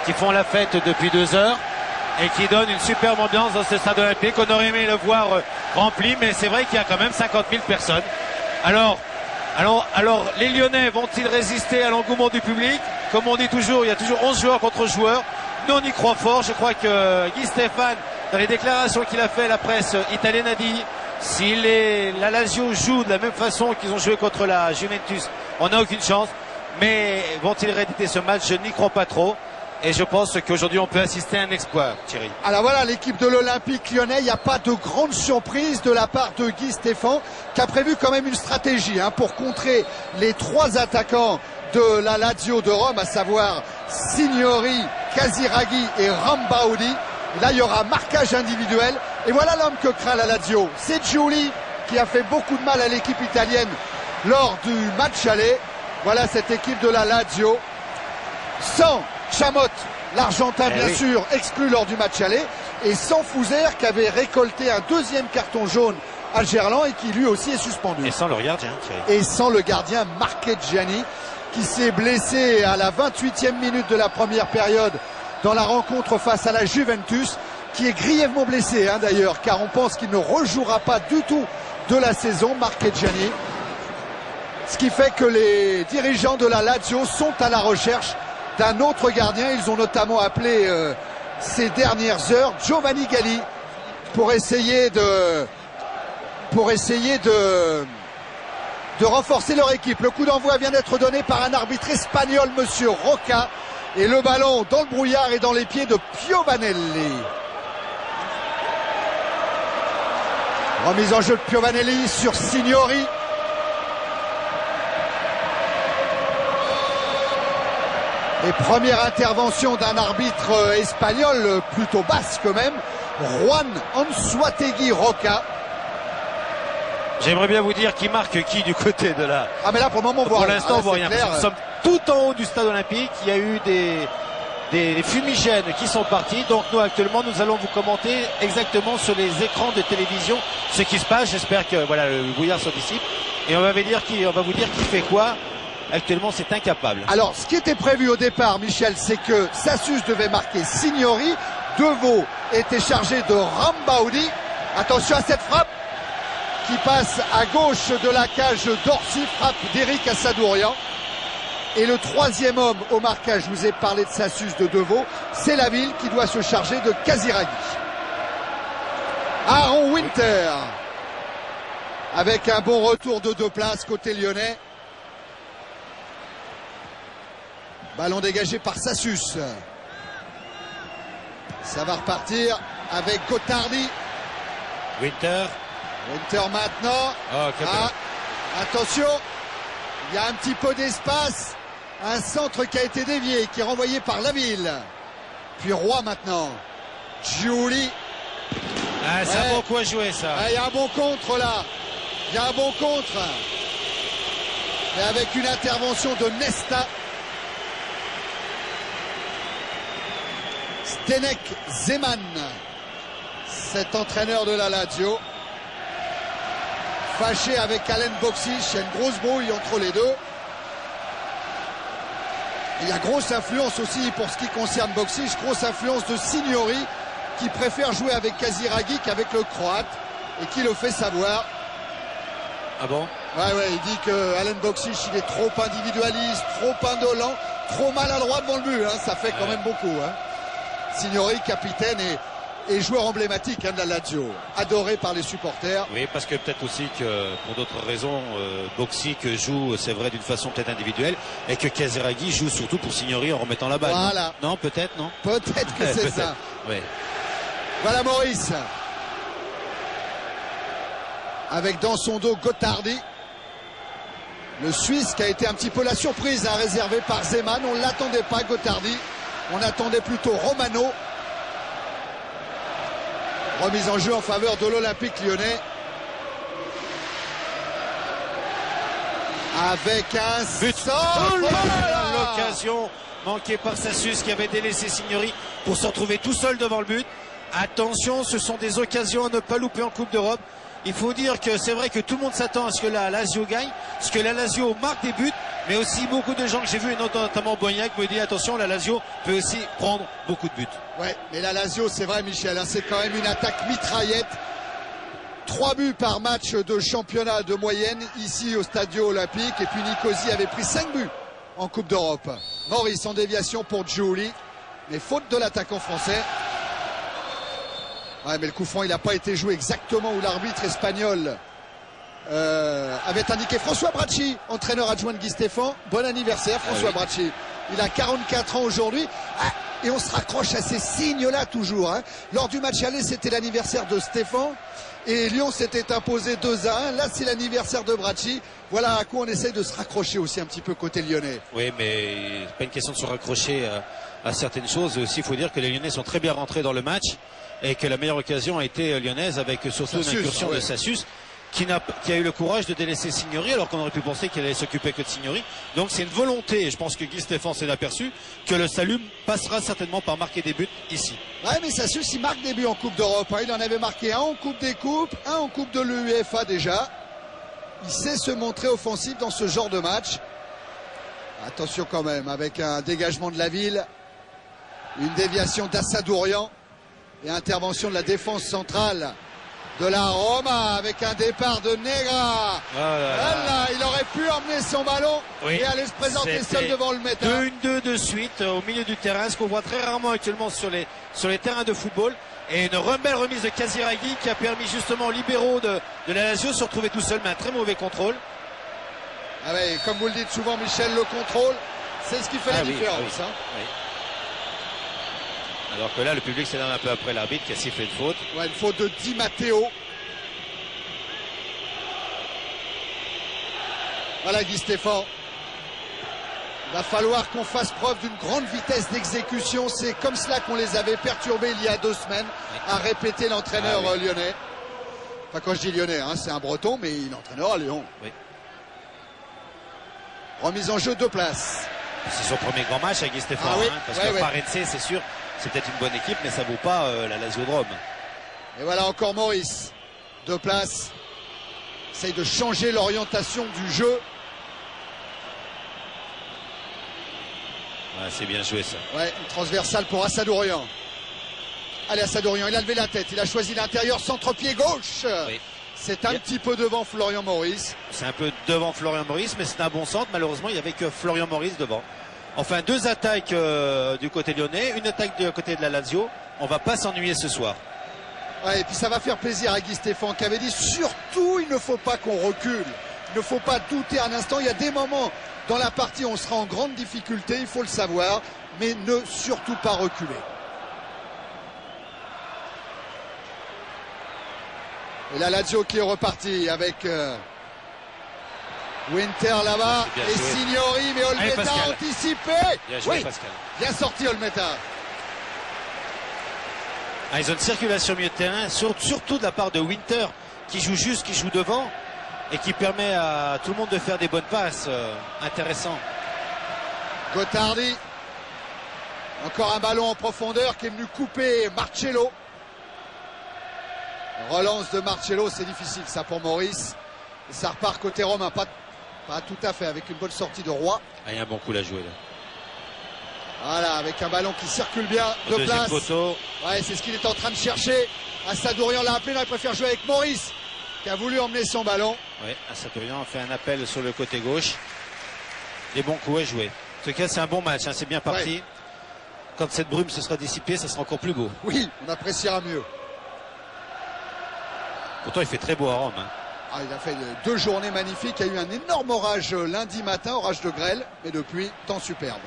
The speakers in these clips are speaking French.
qui font la fête depuis 2 heures et qui donnent une superbe ambiance dans ce stade olympique. On aurait aimé le voir rempli, mais c'est vrai qu'il y a quand même 50 000 personnes. Alors, les Lyonnais vont-ils résister à l'engouement du public? Comme on dit toujours, il y a toujours 11 joueurs contre joueurs. Nous, on y croit fort. Je crois que Guy Stéphane, dans les déclarations qu'il a fait à la presse italienne, a dit si la Lazio joue de la même façon qu'ils ont joué contre la Juventus, on n'a aucune chance. Mais vont-ils rééditer ce match? Je n'y crois pas trop. Et je pense qu'aujourd'hui, on peut assister à un exploit, Thierry. Alors voilà, l'équipe de l'Olympique Lyonnais, il n'y a pas de grande surprise de la part de Guy Stéphane, qui a prévu quand même une stratégie pour contrer les 3 attaquants de la Lazio de Rome, à savoir Signori, Casiraghi et Rambaudi. Là, il y aura marquage individuel. Et voilà l'homme que craint la Lazio. C'est Giuli, qui a fait beaucoup de mal à l'équipe italienne lors du match aller. Voilà cette équipe de la Lazio. Sans Chamotte, l'Argentin bien sûr, exclu lors du match aller. Et sans Fouzer, qui avait récolté un 2e carton jaune à Gerland et qui lui aussi est suspendu. Et sans le gardien, Thierry. Et sans le gardien Marchegiani, qui s'est blessé à la 28e minute de la première période dans la rencontre face à la Juventus, qui est grièvement blessé d'ailleurs, car on pense qu'il ne rejouera pas du tout de la saison, Marchegiani. Ce qui fait que les dirigeants de la Lazio sont à la recherche d'un autre gardien. Ils ont notamment appelé ces dernières heures Giovanni Galli pour essayer de renforcer leur équipe. Le coup d'envoi vient d'être donné par un arbitre espagnol, monsieur Roca, et le ballon dans le brouillard et dans les pieds de Piovanelli. Remise en jeu de Piovanelli sur Signori. Et première intervention d'un arbitre espagnol, plutôt basse quand même, Juan Anzuategui Roca. J'aimerais bien vous dire qui marque qui du côté de la... Ah mais là pour le moment on voit rien. Pour l'instant on voit rien. Clair. Nous sommes tout en haut du stade olympique. Il y a eu des fumigènes qui sont partis. Donc nous actuellement nous allons vous commenter exactement sur les écrans de télévision ce qui se passe. J'espère que voilà, le brouillard se dissipe. Et on va vous dire qui fait quoi. Actuellement, c'est incapable. Alors, ce qui était prévu au départ, Michel, c'est que Sassus devait marquer Signori. Deveau était chargé de Rambaudi. Attention à cette frappe qui passe à gauche de la cage d'Orsi, frappe d'Eric Assadourian. Et le 3e homme au marquage, je vous ai parlé de Sassus, de Deveau, c'est la ville qui doit se charger de Casiraghi. Aaron Winter, avec un bon retour de 2 places côté lyonnais. Ballon dégagé par Sassus. Ça va repartir avec Gottardi. Winter maintenant. Attention, il y a un petit peu d'espace. Un centre qui a été dévié, qui est renvoyé par Laville. Puis Roy maintenant. Giuli. C'est un bon coup à jouer ça. Il y a un bon contre là. Il y a un bon contre. Et avec une intervention de Nesta. Zdenek Zeman, cet entraîneur de la Lazio, fâché avec Alen Boksic, il y a une grosse brouille entre les deux. Il y a grosse influence aussi pour ce qui concerne Boksic, grosse influence de Signori qui préfère jouer avec Casiraghi qu'avec le Croate et qui le fait savoir. Ah bon? Ouais, il dit que Alen Boksic il est trop individualiste, trop indolent, trop maladroit devant le but, ça fait quand même beaucoup. Signori, capitaine et joueur emblématique de la Lazio, adoré par les supporters. Oui, parce que peut-être aussi que pour d'autres raisons, Boksic joue, c'est vrai, d'une façon peut-être individuelle, et que Casiraghi joue surtout pour Signori en remettant la balle. Voilà. Non, peut-être, non? Peut-être que c'est ça. Oui. Voilà Maurice. Avec dans son dos Gottardi. Le Suisse qui a été un petit peu la surprise réservé par Zeman. On ne l'attendait pas, Gottardi. On attendait plutôt Romano. Remise en jeu en faveur de l'Olympique Lyonnais. Avec un l'occasion manquée par Sassus qui avait délaissé Signori pour se retrouver tout seul devant le but. Attention, ce sont des occasions à ne pas louper en Coupe d'Europe. Il faut dire que c'est vrai que tout le monde s'attend à ce que la Lazio gagne, parce que la Lazio marque des buts, mais aussi beaucoup de gens que j'ai vus, et notamment Boignac, me dit attention, la Lazio peut aussi prendre beaucoup de buts. Ouais, mais la Lazio, c'est vrai, Michel, hein, c'est quand même une attaque mitraillette. 3 buts par match de championnat de moyenne ici au Stadio Olympique. Et puis Nicosie avait pris 5 buts en Coupe d'Europe. Maurice en déviation pour Giuli, mais faute de l'attaquant français. Ouais, mais le coup franc, il n'a pas été joué exactement où l'arbitre espagnol avait indiqué. François Bracci, entraîneur adjoint de Guy Stéphane. Bon anniversaire, François Bracci. Il a 44 ans aujourd'hui. Ah, et on se raccroche à ces signes-là toujours. Hein. Lors du match aller, c'était l'anniversaire de Stéphane. Et Lyon s'était imposé 2-1. Là, c'est l'anniversaire de Bracci. Voilà à quoi on essaye de se raccrocher aussi un petit peu côté lyonnais. Oui, mais c'est pas une question de se raccrocher à certaines choses. Aussi, il faut dire que les Lyonnais sont très bien rentrés dans le match et que la meilleure occasion a été lyonnaise avec surtout une incursion de Sassus qui a eu le courage de délaisser Signori alors qu'on aurait pu penser qu'il allait s'occuper que de Signori. Donc c'est une volonté, et je pense que Guy Stéphane s'est aperçu, que le salut passera certainement par marquer des buts ici. Ouais, mais Sassus, il marque des buts en Coupe d'Europe. Hein. Il en avait marqué un en Coupe des Coupes, un en Coupe de l'UEFA déjà. Il sait se montrer offensif dans ce genre de match. Attention quand même, avec un dégagement de la ville, une déviation d'Assadourian et intervention de la défense centrale de la Roma avec un départ de Negra. Là, il aurait pu emmener son ballon et aller se présenter seul devant le méta. 2-1-2 de suite au milieu du terrain, ce qu'on voit très rarement actuellement sur les terrains de football. Et une belle remise de Casiraghi qui a permis justement aux libéraux de la Lazio de se retrouver tout seul, mais un très mauvais contrôle. Ah ouais, comme vous le dites souvent, Michel, le contrôle, c'est ce qui fait la différence. Hein. Oui. Alors que là, le public s'énerve un peu après l'arbitre qui a sifflé une faute. Ouais, une faute de Di Matteo. Voilà Guy Stéphane. Il va falloir qu'on fasse preuve d'une grande vitesse d'exécution. C'est comme cela qu'on les avait perturbés il y a 2 semaines, à répéter l'entraîneur lyonnais. Enfin, quand je dis lyonnais, hein, c'est un breton, mais il est entraîneur à Lyon. Oui. Remise en jeu de place. C'est son premier grand match avec Guy Stéphane, parce que Parense, c'est sûr, c'est peut-être une bonne équipe, mais ça vaut pas la Lazio de Rome. Et voilà encore Maurice. De place. Essaye de changer l'orientation du jeu. Ouais, c'est bien joué ça. Ouais, une transversale pour Assadourian. Allez, Assadourian, il a levé la tête, il a choisi l'intérieur, centre-pied gauche. Oui. C'est un petit peu devant Florian Maurice. C'est un peu devant Florian Maurice, mais c'est un bon centre. Malheureusement, il n'y avait que Florian Maurice devant. Enfin, 2 attaques du côté lyonnais, une attaque du côté de la Lazio. On va pas s'ennuyer ce soir. Ouais, et puis ça va faire plaisir à Guy Stéphane qui avait dit surtout il ne faut pas qu'on recule. Il ne faut pas douter un instant. Il y a des moments dans la partie où on sera en grande difficulté, il faut le savoir, mais ne surtout pas reculer. Et la Lazio qui est repartie avec Winter là-bas et Signori, mais Olmeta anticipé. Bien joué, Pascal. Bien sorti Olmeta. Ils ont une circulation au milieu de terrain, surtout de la part de Winter, qui joue juste, qui joue devant et qui permet à tout le monde de faire des bonnes passes. Intéressant. Gottardi. Encore un ballon en profondeur qui est venu couper Marcello. Relance de Marcello, c'est difficile ça pour Maurice. Et ça repart côté romain, pas tout à fait, avec une bonne sortie de Roy. Il y a un bon coup à jouer là. Voilà, avec un ballon qui circule bien de place. Poteau. Ouais, c'est ce qu'il est en train de chercher. Assadourian l'a appelé, là, il préfère jouer avec Maurice, qui a voulu emmener son ballon. Oui, Assadourian a fait un appel sur le côté gauche. Des bons coups à jouer. En tout cas, c'est un bon match, hein, c'est bien parti. Ouais. Quand cette brume se sera dissipée, ça sera encore plus beau. Oui, on appréciera mieux. Pourtant, il fait très beau à Rome. Hein. Ah, il a fait 2 journées magnifiques. Il y a eu un énorme orage lundi matin, orage de grêle, mais depuis, temps superbe.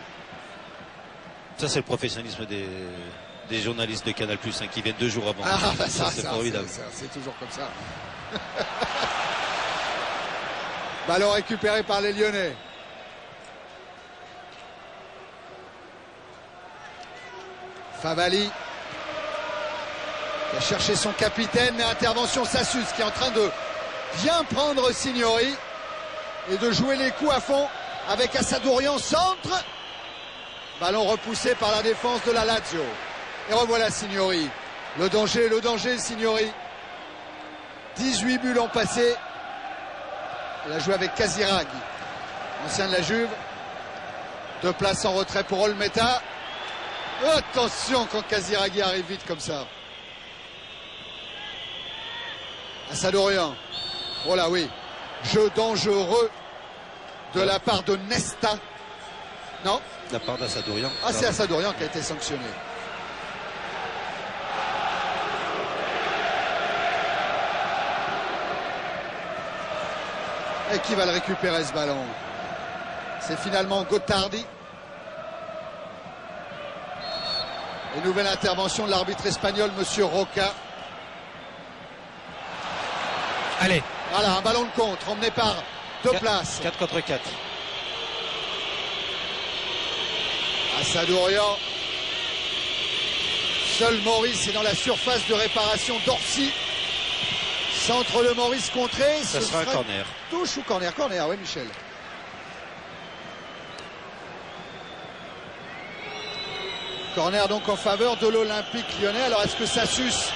Ça, c'est le professionnalisme des journalistes de Canal+, hein, qui viennent 2 jours avant. Ah, ça c'est formidable. C'est toujours comme ça. Ballon récupéré par les Lyonnais. Favali qui a cherché son capitaine, mais intervention Sassus qui est en train de bien prendre Signori et de jouer les coups à fond avec Assadourian centre. Ballon repoussé par la défense de la Lazio. Et revoilà Signori. Le danger Signori. 18 buts l'an passé. Il a joué avec Casiraghi. Ancien de la Juve. 2 places en retrait pour Olmeta. Attention quand Casiraghi arrive vite comme ça. Assadorian. Oh là oui. Jeu dangereux de la part de Nesta. Non? De la part d'Assadorian. Ah, c'est Assadorian qui a été sanctionné. Et qui va le récupérer ce ballon? C'est finalement Gottardi. Et nouvelle intervention de l'arbitre espagnol, monsieur Roca. Allez. Voilà, un ballon de contre, emmené par 2 places. 4 contre 4. Assadorian. Seul Maurice est dans la surface de réparation d'Orsi. Centre de Maurice contré. Ça sera un corner. Touche ou corner? Corner, oui, Michel. Corner donc en faveur de l'Olympique Lyonnais. Alors est-ce que Sassus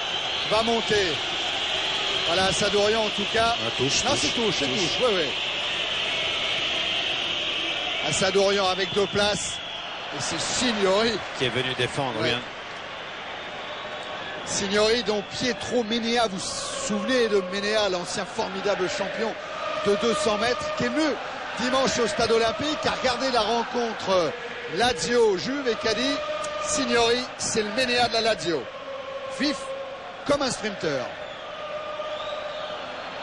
va monter? Voilà, Assadorian en tout cas. Touche. Non, c'est touche, c'est touche. Oui, oui. Assadorian avec 2 places. Et c'est Signori qui est venu défendre. Ouais. Oui. Signori dont Pietro Mennea, vous vous souvenez de Mennea, l'ancien formidable champion de 200 mètres, qui est venu dimanche au Stade Olympique, a regardé la rencontre Lazio-Juve et qui a dit Signori, c'est le Mennea de la Lazio. Vif comme un sprinter.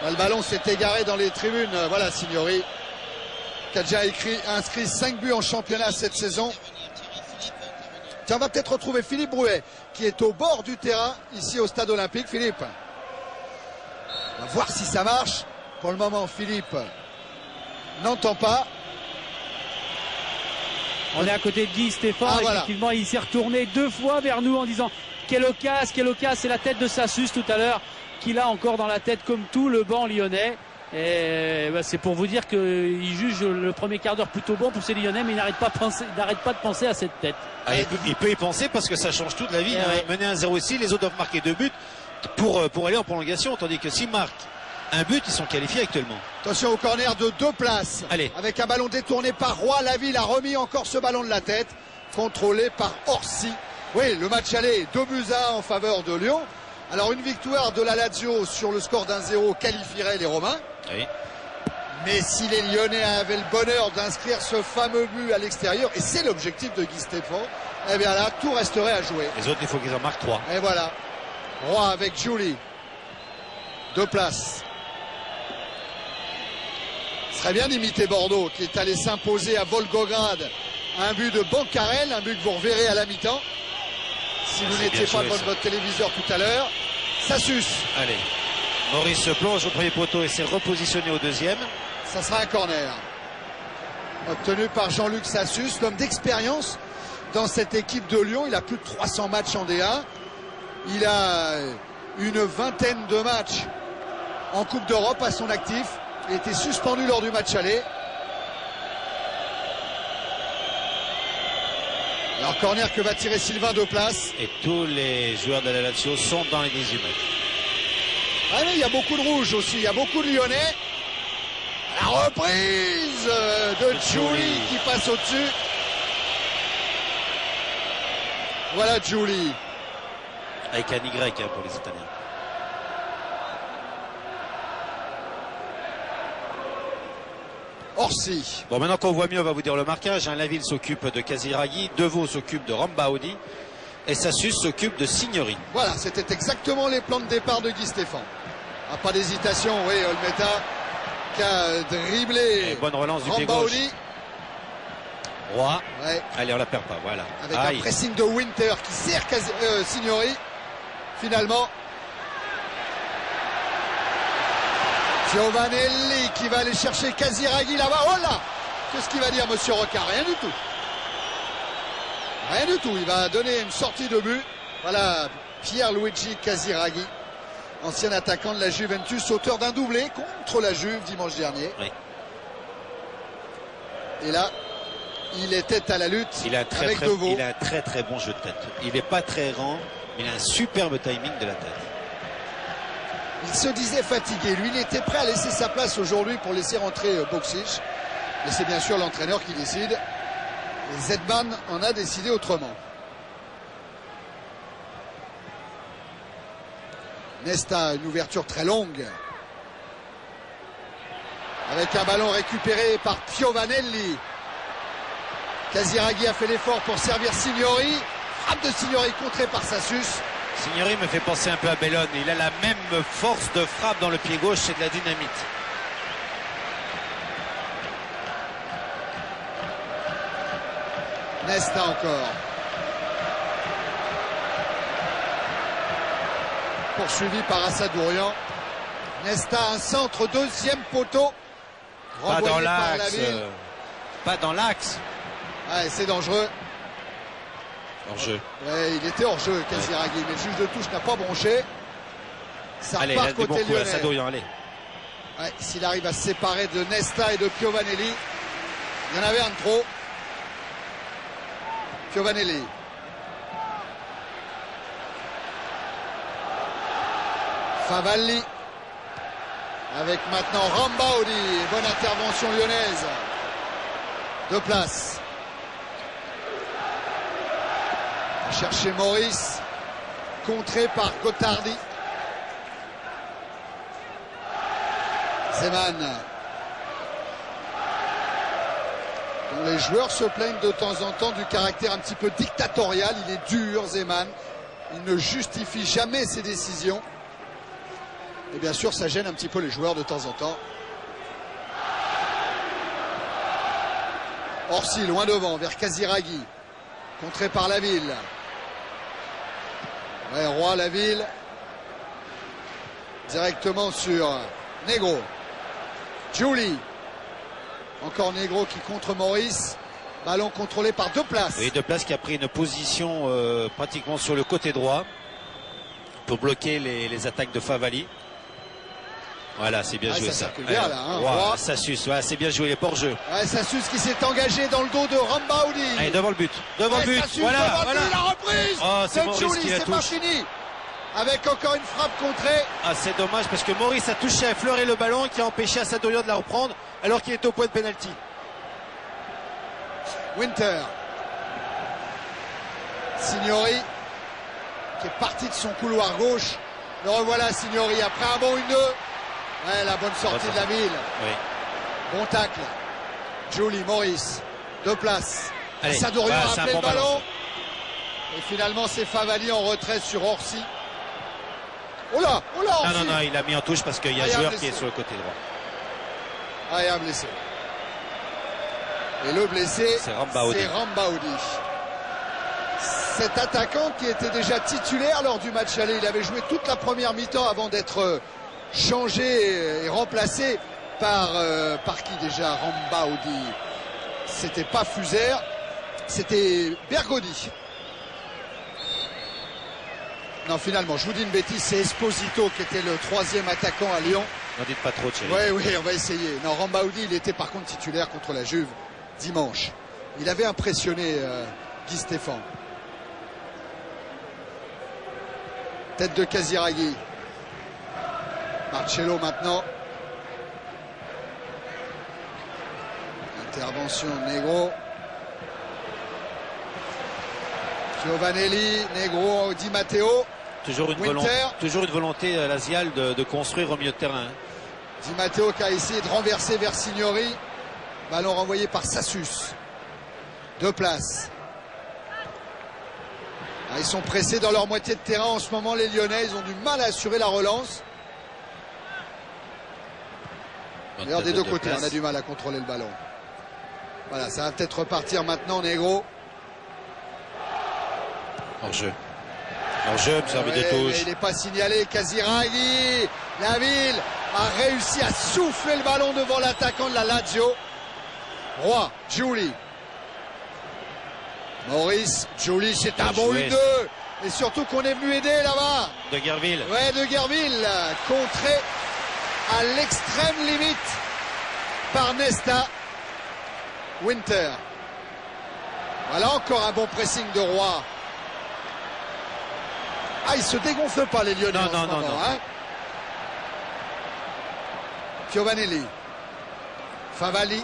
Là, le ballon s'est égaré dans les tribunes. Voilà Signori, qui a déjà inscrit 5 buts en championnat cette saison. Tiens, on va peut-être retrouver Philippe Brouet, qui est au bord du terrain, ici au Stade Olympique. Philippe, on va voir si ça marche. Pour le moment, Philippe n'entend pas. On est à côté de Guy Stéphane. Ah, voilà. Effectivement, il s'est retourné 2 fois vers nous en disant quelle occasion, c'est la tête de Sassus tout à l'heure qu'il a encore dans la tête comme tout le banc lyonnais. Et bah, c'est pour vous dire qu'il juge le premier quart d'heure plutôt bon pour ces Lyonnais, mais il n'arrête pas de penser à cette tête. Ah, il peut y penser parce que ça change toute la vie. Et Hein. ouais. Mener 1-0 ici, les autres doivent marquer 2 buts pour aller en prolongation, tandis que s'ils marquent un but, ils sont qualifiés actuellement. Attention au corner de 2 places. Allez. Avec un ballon détourné par Roy. Laville a remis encore ce ballon de la tête. Contrôlé par Orsi. Oui, le match aller 2-1 en faveur de Lyon. Alors une victoire de la Lazio sur le score d'1-0 qualifierait les Romains. Oui. Mais si les Lyonnais avaient le bonheur d'inscrire ce fameux but à l'extérieur, et c'est l'objectif de Guy Stéphane, eh bien là, tout resterait à jouer. Les autres, il faut qu'ils en marquent 3. Et voilà. Roy avec Julie. 2 places. Ce serait bien d'imiter Bordeaux, qui est allé s'imposer à Volgograd. Un but de Bancarel, un but que vous reverrez à la mi-temps. Si vous C'est n'étiez bien pas joué, devant ça. votre téléviseur tout à l'heure. Ça suce. Allez. Maurice se plonge au premier poteau et s'est repositionné au deuxième. Ça sera un corner. Obtenu par Jean-Luc Sassus, l'homme d'expérience dans cette équipe de Lyon. Il a plus de 300 matchs en D1. Il a une vingtaine de matchs en Coupe d'Europe à son actif. Il a été suspendu lors du match aller. Alors corner que va tirer Sylvain de place. Et tous les joueurs de la Lazio sont dans les 18 mètres. Ah mais il y a beaucoup de rouges aussi, il y a beaucoup de Lyonnais. La reprise de Giuli qui passe au-dessus. Voilà Giuli. Avec un Y hein, pour les Italiens. Orsi. Bon, maintenant qu'on voit mieux, on va vous dire le marquage. Hein. Laville s'occupe de Casiraghi, Deveau s'occupe de Rambaudi et Sassus s'occupe de Signori. Voilà, c'était exactement les plans de départ de Guy Stéphane. Ah, pas d'hésitation, oui, Olmeta qui a dribblé. Et bonne relance du pied gauche. Rambaudi. Roy. Ouais, Allez, on la perd pas, voilà. avec Aïe. un pressing de Winter qui sert Signori. Finalement, Giovanelli qui va aller chercher Casiraghi là-bas. Oh là! Qu'est-ce qu'il va dire monsieur Roca? Rien du tout. Rien du tout. Il va donner une sortie de but. Voilà Pierluigi Casiraghi, ancien attaquant de la Juventus, auteur d'un doublé contre la Juve dimanche dernier. Oui. Et là, il était à la lutte Il a avec Deveau. il a un très très bon jeu de tête. Il n'est pas très rang, mais il a un superbe timing de la tête. Il se disait fatigué. Lui, il était prêt à laisser sa place aujourd'hui pour laisser rentrer Boksic. Mais c'est bien sûr l'entraîneur qui décide. Et Zedman en a décidé autrement. Nesta, une ouverture très longue. Avec un ballon récupéré par Piovanelli. Casiraghi a fait l'effort pour servir Signori. Frappe de Signori contrée par Sassus. Signori me fait penser un peu à Bellone. Il a la même force de frappe dans le pied gauche, c'est de la dynamite. Nesta encore. Poursuivi par Assadourian. Nesta, un centre, deuxième poteau. Pas dans Renvoyé par l'axe. Laville. Pas dans l'axe. Ouais, c'est dangereux. Hors-jeu. Ouais, il était hors jeu, Casiraghi, mais le juge de touche n'a pas bronché. Ça Allez, il a repart des bons côté coups, lyonnais. Assadourian, allez. Ouais, s'il arrive à se séparer de Nesta et de Piovanelli, il y en avait un de trop. Piovanelli. Favalli. Avec maintenant Rambaudi. Bonne intervention lyonnaise. De place. Chercher Maurice. Contré par Gottardi. Zeman. Dont les joueurs se plaignent de temps en temps du caractère un petit peu dictatorial. Il est dur, Zeman. Il ne justifie jamais ses décisions. Et bien sûr, ça gêne un petit peu les joueurs de temps en temps. Orsi, loin devant, vers Casiraghi. Contré par Laville. Ouais, Roy, Laville. Directement sur Negro. Giuli. Encore Negro qui contre Maurice. Ballon contrôlé par De Place. Oui, De Place qui a pris une position pratiquement sur le côté droit pour bloquer les attaques de Favalli. Voilà, c'est bien joué ça ça. circule bien, là, hein, Roy, Roy. Sassus, ouais, c'est bien joué, hors jeu. Ouais, Sassus qui s'est engagé dans le dos de Rambaudi. Allez, devant le but. Devant Ouais, le but. Sassus Voilà, devant le voilà. but, la reprise Oh, c'est de Maurice Giuli, qui la c'est pas touche. fini. Avec encore une frappe contrée. Ah, c'est dommage parce que Maurice a touché, a effleuré le ballon et qui a empêché Assadourian de la reprendre alors qu'il était au point de pénalty. Winter. Signori qui est parti de son couloir gauche. Le revoilà Signori après un bon 1-2. Ouais, la bonne sortie de la ville. Oui. Bon tacle. Giuli, Maurice. De place. Allez, Assadourian voilà, a c'est un appelé bon le ballon. ballon. Et finalement c'est Favalli en retrait sur Orsi. Oh là, Orsi. Non, il a mis en touche parce qu'il y a Ah, il y a un un joueur blessé. qui est sur le côté droit. Ah, il y a un blessé. Et le blessé, C'est Rambaudi. Cet attaquant qui était déjà titulaire lors du match aller, il avait joué toute la première mi-temps avant d'être changé et remplacé par qui déjà? Rambaudi. C'était pas Fuser, c'était Bergodi. Non, finalement, je vous dis une bêtise, c'est Esposito qui était le troisième attaquant à Lyon. N'en dites pas trop, Thierry. Oui, on va essayer. Non, Rambaudi, il était par contre titulaire contre la Juve dimanche. Il avait impressionné Guy Stéphane. Tête de Casiraghi. Marcello maintenant. Intervention de Negro. Giovanelli, Negro, Di Matteo. Toujours une volonté Lazial de construire au milieu de terrain. Di Matteo qui a essayé de renverser vers Signori. Ballon renvoyé par Sassus. De place. Ah, ils sont pressés dans leur moitié de terrain en ce moment, les Lyonnais. Ils ont du mal à assurer la relance. D'ailleurs, des deux côtés, on a du mal à contrôler le ballon. Voilà, ça va peut-être repartir maintenant, Negro. Hors-jeu. Hors-jeu, servi de touche. Mais il n'est pas signalé. Casiraghi. Laville a réussi à souffler le ballon devant l'attaquant de la Lazio. Roy, Giuli. Maurice, Giuli, c'est un bon 1-2. Et surtout qu'on est venu aider là-bas. De Guerville. Ouais, de Guerville. Contré à l'extrême limite par Nesta. Winter. Voilà encore un bon pressing de Roy. Ah, ils se dégonflent pas les Lyonnais en ce moment, hein. Piovanelli. Favalli.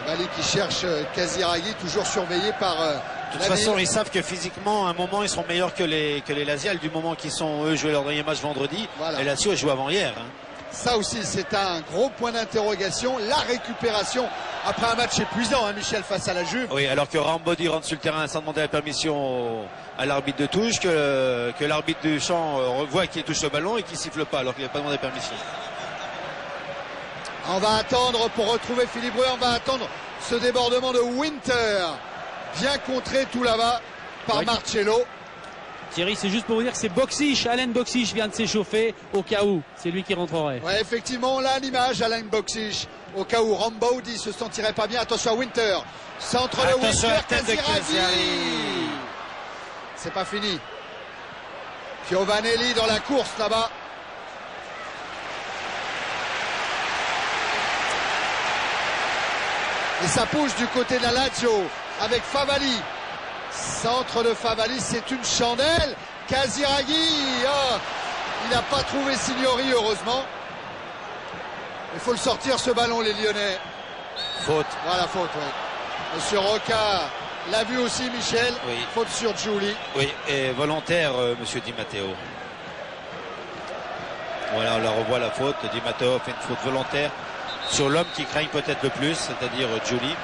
Bali qui cherche Casiraghi, toujours surveillé par De toute façon, ils savent que physiquement, à un moment, ils sont meilleurs que les Lazial, du moment qu'ils sont, eux, joué leur dernier match vendredi. Voilà. Et Lazio a joué avant-hier. Hein. Ça aussi, c'est un gros point d'interrogation. La récupération après un match épuisant, hein, Michel, face à la Juve. Oui, alors que Rambodi rentre sur le terrain sans demander la permission à l'arbitre de touche, que l'arbitre du champ revoit qu'il touche le ballon et qu'il siffle pas, alors qu'il n'a pas demandé permission. On va attendre pour retrouver Philippe Bruyère. On va attendre ce débordement de Winter. Bien contré tout là-bas par Marcello. Thierry, c'est juste pour vous dire que c'est Boksic, Alain Boksic vient de s'échauffer au cas où c'est lui qui rentrerait. Ouais, effectivement, on a l'image, Alain Boksic, au cas où Rambaudi se sentirait pas bien. Attention à Winter, centre de Attention à Winter, la tête de Casiraghi. C'est pas fini. Giovanelli dans la course là-bas. Et ça pousse du côté de la Lazio avec Favali. Centre de Favali, c'est une chandelle. Casiraghi, oh, il n'a pas trouvé Signori, heureusement. Il faut le sortir ce ballon, les Lyonnais. Faute. Voilà, faute, oui. Monsieur Rocca l'a vu aussi, Michel. Oui. Faute sur Giuli. Oui, et volontaire, monsieur Di Matteo. Voilà, on la revoit la faute. Di Matteo fait une faute volontaire sur l'homme qui craigne peut-être le plus, c'est-à-dire Giuli.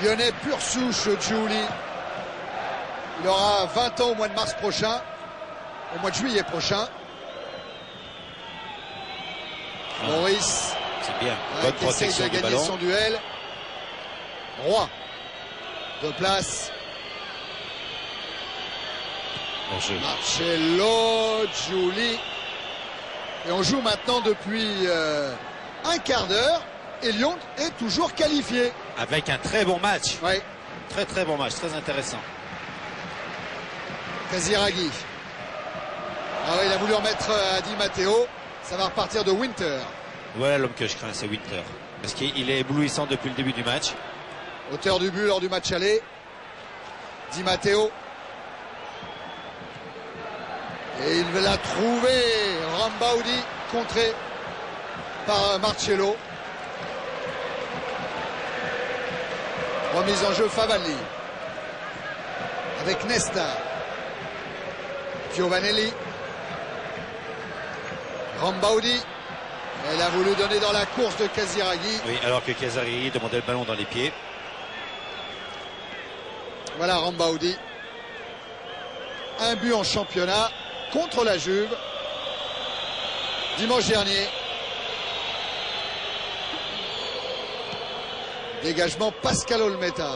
Lyonnais pur souche, Giuli. Il aura 20 ans au mois de mars prochain, au mois de juillet prochain. Maurice, C'est bien, ouais, bonne qui essaye protection de du gagner ballon. son duel. Roy, de place. Bon jeu. Marcello, Giuli. Et on joue maintenant depuis un quart d'heure. Et Lyon est toujours qualifié. Avec un très bon match. Ouais. Très très bon match, très intéressant. Casiraghi. Ah ouais, il a voulu remettre à Di Matteo. Ça va repartir de Winter. Voilà l'homme que je crains, c'est Winter. Parce qu'il est éblouissant depuis le début du match. Auteur du but lors du match aller. Di Matteo. Et il l'a trouvé. Rambaudi contré par Marcello. Remise en jeu Favalli. Avec Nesta. Giovanelli. Rambaudi. Elle a voulu donner dans la course de Casiraghi. Oui, alors que Casiraghi demandait le ballon dans les pieds. Voilà Rambaudi. Un but en championnat contre la Juve. Dimanche dernier. Dégagement Pascal Olmeta.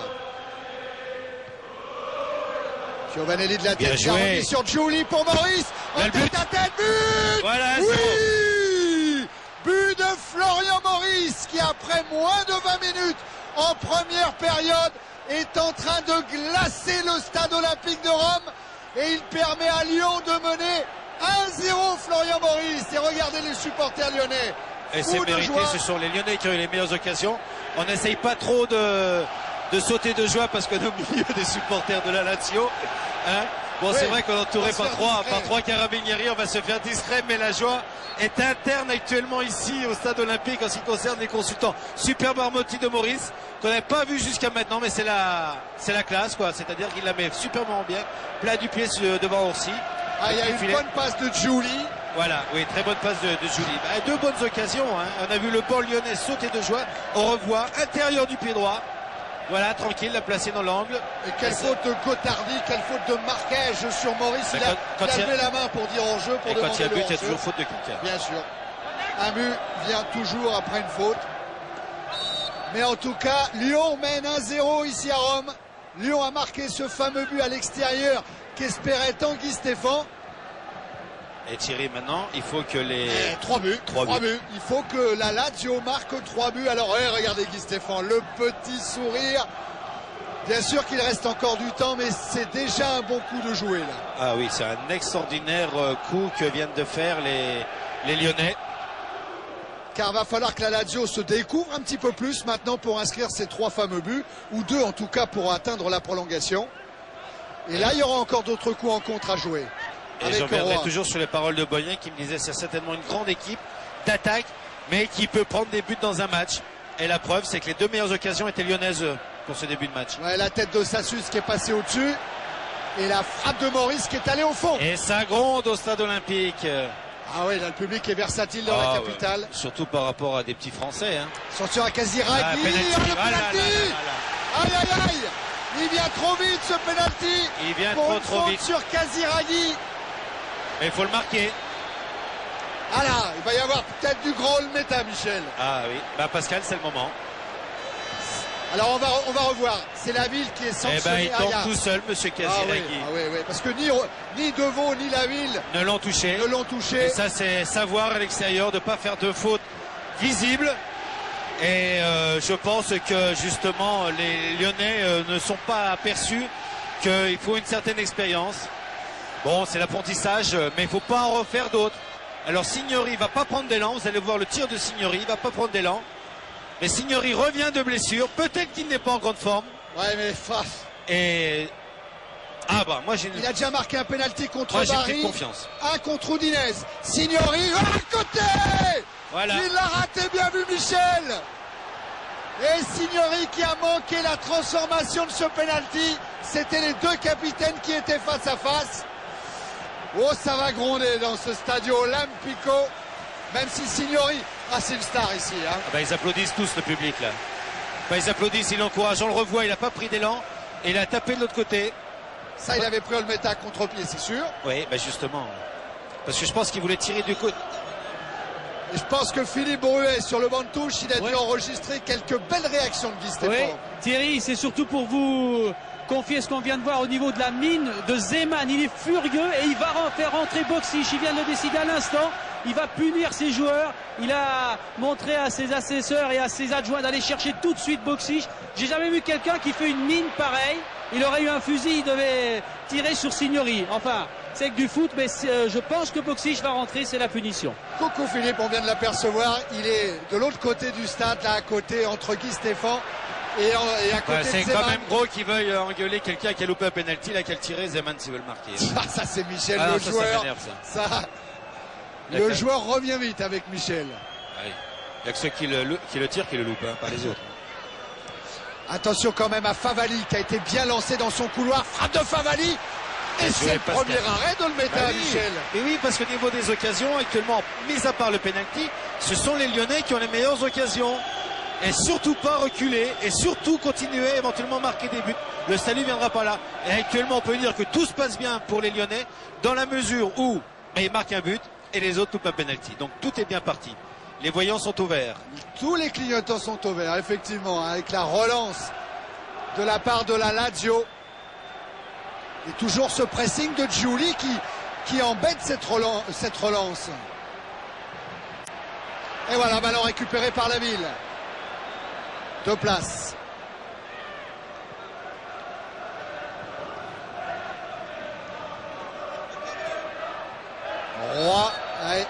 Giovanelli de la Bien tête. joué. Sur Giuli pour Maurice. En Bel but. tête à tête. But. Voilà, c'est Oui. But de Florian Maurice qui après moins de 20 minutes en première période est en train de glacer le stade olympique de Rome. Et il permet à Lyon de mener 1-0 Florian Maurice. Et regardez les supporters lyonnais. Et c'est Fous de mérité, joie. ce sont les Lyonnais qui ont eu les meilleures occasions. On n'essaye pas trop de sauter de joie parce qu'on est au milieu des supporters de la Lazio. Hein, bon, Oui, c'est vrai qu'on est entouré on va se par faire trois carabinieri, on va se faire discret, mais la joie est interne actuellement ici au stade olympique en ce qui concerne les consultants. Super Marmotti de Maurice, qu'on n'avait pas vu jusqu'à maintenant, mais c'est la classe, quoi. C'est-à-dire qu'il la met superbement bien, plat du pied devant Orsi. Ah, il y a une bonne passe de Giuli. Voilà, oui, très bonne passe de Giuli. Bah, deux bonnes occasions, hein. On a vu le banc lyonnais sauter de joie. On revoit intérieur du pied droit. Voilà, tranquille, la placer dans l'angle. Et quelle faute de Cotardi, quelle faute de marquage sur Maurice. Il a levé la main pour dire en jeu, pour Et demander quand il y a le but, il y a hors-jeu. toujours faute de quelqu'un. Bien sûr. Un but vient toujours après une faute. Mais en tout cas, Lyon mène 1-0 ici à Rome. Lyon a marqué ce fameux but à l'extérieur qu'espérait Tanguy Stéphane. Et Thierry, maintenant, il faut que les... 3 buts. Trois buts. Il faut que la Lazio marque 3 buts. Alors, regardez Guy Stéphane, le petit sourire. Bien sûr qu'il reste encore du temps, mais c'est déjà un bon coup de jouer là. Ah oui, c'est un extraordinaire coup que viennent de faire les Lyonnais. Car va falloir que la Lazio se découvre un petit peu plus maintenant pour inscrire ces 3 fameux buts, ou 2 en tout cas pour atteindre la prolongation. Et là, il y aura encore d'autres coups en contre à jouer. Et je reviendrai toujours sur les paroles de Boyen qui me disait c'est certainement une grande équipe d'attaque, mais qui peut prendre des buts dans un match. Et la preuve, c'est que les 2 meilleures occasions étaient lyonnaises pour ce début de match. Ouais, la tête de Sassus qui est passée au-dessus. Et la frappe de Maurice qui est allée au fond. Et ça gronde au stade olympique. Ah oui, là, le public est versatile dans la capitale. Ouais. Surtout par rapport à des petits Français. Hein. Attention à Casiraghi. Ah, Le penalty. Aïe, aïe, aïe. Il vient trop vite, ce penalty. Il vient pour trop vite. Sur Casiraghi. Mais il faut le marquer. Ah là, il va y avoir peut-être du grand méta, Michel. Ah oui, bah Pascal, c'est le moment. Alors on va revoir. C'est la ville qui est sanctionnée. Eh ben, il tombe tout seul, monsieur Casiraghi. Ah oui, parce que ni Deveau ni la ville ne l'ont touché. Et ça, c'est savoir à l'extérieur de ne pas faire de faute visible. Et je pense que justement, les Lyonnais ne sont pas aperçus qu'il faut une certaine expérience. Bon, c'est l'apprentissage, mais il ne faut pas en refaire d'autres. Alors Signori va pas prendre d'élan, vous allez voir le tir de Signori, il va pas prendre d'élan. Mais Signori revient de blessure, peut-être qu'il n'est pas en grande forme. Ouais, mais et ah bah moi j'ai. Il a déjà marqué un penalty contre moi, Barry. J'ai pris confiance. Un contre Udinese. Signori à côté. Voilà. Il l'a raté, bien vu Michel. Et Signori qui a manqué la transformation de ce penalty. C'était les 2 capitaines qui étaient face à face. Oh, ça va gronder dans ce Stadio Olimpico. Même si Signori, c'est une star ici. Hein. Ah bah, ils applaudissent tous, le public là. Bah, ils applaudissent, ils l'encouragent. On le revoit, il n'a pas pris d'élan. Et il a tapé de l'autre côté. Ça, il avait pris le méta contre-pied, c'est sûr. Oui, bah justement. Parce que je pense qu'il voulait tirer du coup. Et je pense que Philippe Bruet, sur le banc de touche, il a dû enregistrer quelques belles réactions de Guy Stéphane. Oui, Thierry, c'est surtout pour vous confier ce qu'on vient de voir au niveau de la mine de Zeman. Il est furieux et il va faire rentrer Boksic. Il vient de le décider à l'instant. Il va punir ses joueurs. Il a montré à ses assesseurs et à ses adjoints d'aller chercher tout de suite Boksic. J'ai jamais vu quelqu'un qui fait une mine pareille. Il aurait eu un fusil, il devait tirer sur Signori. Enfin, c'est que du foot, mais je pense que Boksic va rentrer, c'est la punition. Coucou Philippe, on vient de l'apercevoir. Il est de l'autre côté du stade, là à côté, entre Guy Stéphane et à côté de C'est Zeman. quand même gros qu'il veuille engueuler quelqu'un qui a loupé un penalty, là, qui a tiré. Zeman s'il veut le marquer. Ça c'est Michel, le ça, joueur. Ça. Le joueur revient vite avec Michel. Il n'y a que ceux qui le tirent qui le loupent, hein, pas les autres. Attention quand même à Favali qui a été bien lancé dans son couloir. Frappe de Favali. Et c'est le premier arrêt de le méta, Michel. Et oui, parce qu'au niveau des occasions, actuellement, mis à part le penalty, ce sont les Lyonnais qui ont les meilleures occasions. Et surtout pas reculer, et surtout continuer, éventuellement marquer des buts. Le salut viendra pas là. Et actuellement, on peut dire que tout se passe bien pour les Lyonnais, dans la mesure où ils marquent un but, et les autres loupent un penalty. Donc tout est bien parti. Les voyants sont au vert. Tous les clignotants sont au vert, effectivement, avec la relance de la part de la Lazio. Et toujours ce pressing de Giuli qui embête cette relance. Et voilà, ballon récupéré par la ville. 2 places. Roy, ouais.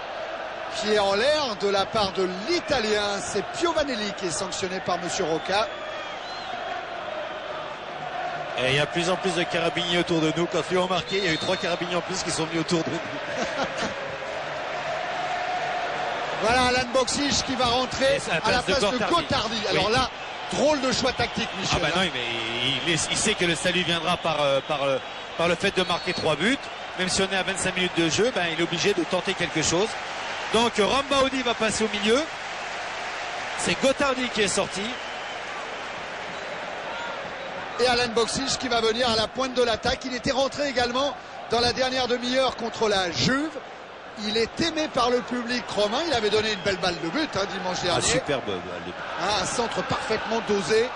Pied en l'air de la part de l'Italien. C'est Piovanelli qui est sanctionné par Monsieur Rocca. Et il y a de plus en plus de carabiniers autour de nous. Quand ils ont marqué, il y a eu 3 carabiniers en plus qui sont venus autour de nous. Voilà Alan Boksic qui va rentrer à la place de Gotardi. Alors là, drôle de choix tactique, Michel. Ah bah non, mais il sait que le salut viendra par le fait de marquer 3 buts. Même si on est à 25 minutes de jeu, il est obligé de tenter quelque chose. Donc Rambaudi va passer au milieu. C'est Gotardi qui est sorti. Et Alan Boksic qui va venir à la pointe de l'attaque. Il était rentré également dans la dernière demi-heure contre la Juve. Il est aimé par le public romain. Il avait donné une belle balle de but dimanche dernier. Superbe balle de but. Un centre parfaitement dosé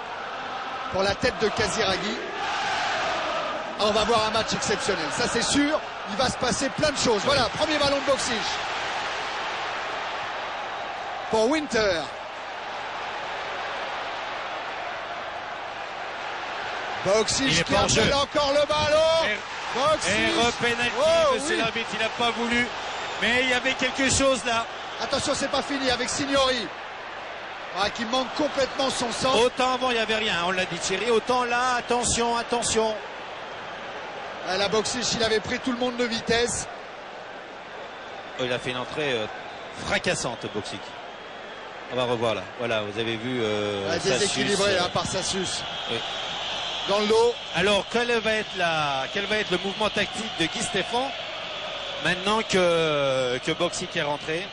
pour la tête de Casiraghi. On va voir un match exceptionnel. Ça c'est sûr. Il va se passer plein de choses. Voilà, premier ballon de Boksic. Pour Winter. Boksic qui appelle encore le ballon. Et repénalty, monsieur l'arbitre, il n'a pas voulu. Mais il y avait quelque chose là. Attention, c'est pas fini avec Signori. Qui manque complètement son sens. Autant avant, il n'y avait rien, on l'a dit Thierry. Autant là, attention, attention. La Boksic, il avait pris tout le monde de vitesse. Il a fait une entrée fracassante, Boksic. On va revoir là. Voilà, vous avez vu. Déséquilibré par Sassus. Oui. Dans le dos. Alors, quel va être le mouvement tactique de Guy Stéphane maintenant que Boksic est rentré?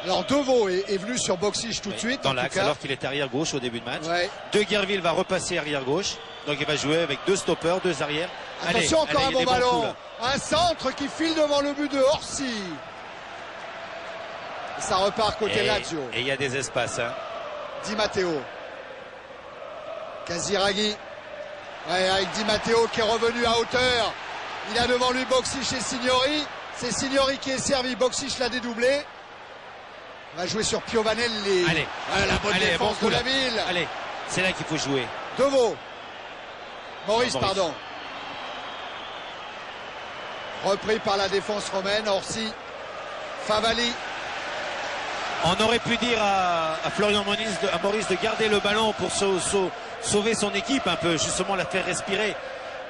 Alors Deveau est venu sur Boksic tout de suite. Dans l'axe, alors qu'il est arrière gauche au début de match. Ouais. De Guerville va repasser arrière gauche. Donc il va jouer avec 2 stoppers, 2 arrières. Attention, encore un bon ballon. Coup, un centre qui file devant le but de Orsi. Ça repart côté Lazio. Et il y a des espaces. Hein. Di Matteo. Casiraghi. Ouais, avec Di Matteo qui est revenu à hauteur. Il a devant lui Boksic et Signori. C'est Signori qui est servi. Boksic l'a dédoublé. On va jouer sur Piovanelli. Allez. Voilà, la bonne défense de la ville. Allez, c'est là qu'il faut jouer. Deveau. Maurice, pardon. Repris par la défense romaine. Orsi. Favali. On aurait pu dire à Florian Maurice de garder le ballon pour sauver son équipe un peu, justement la faire respirer.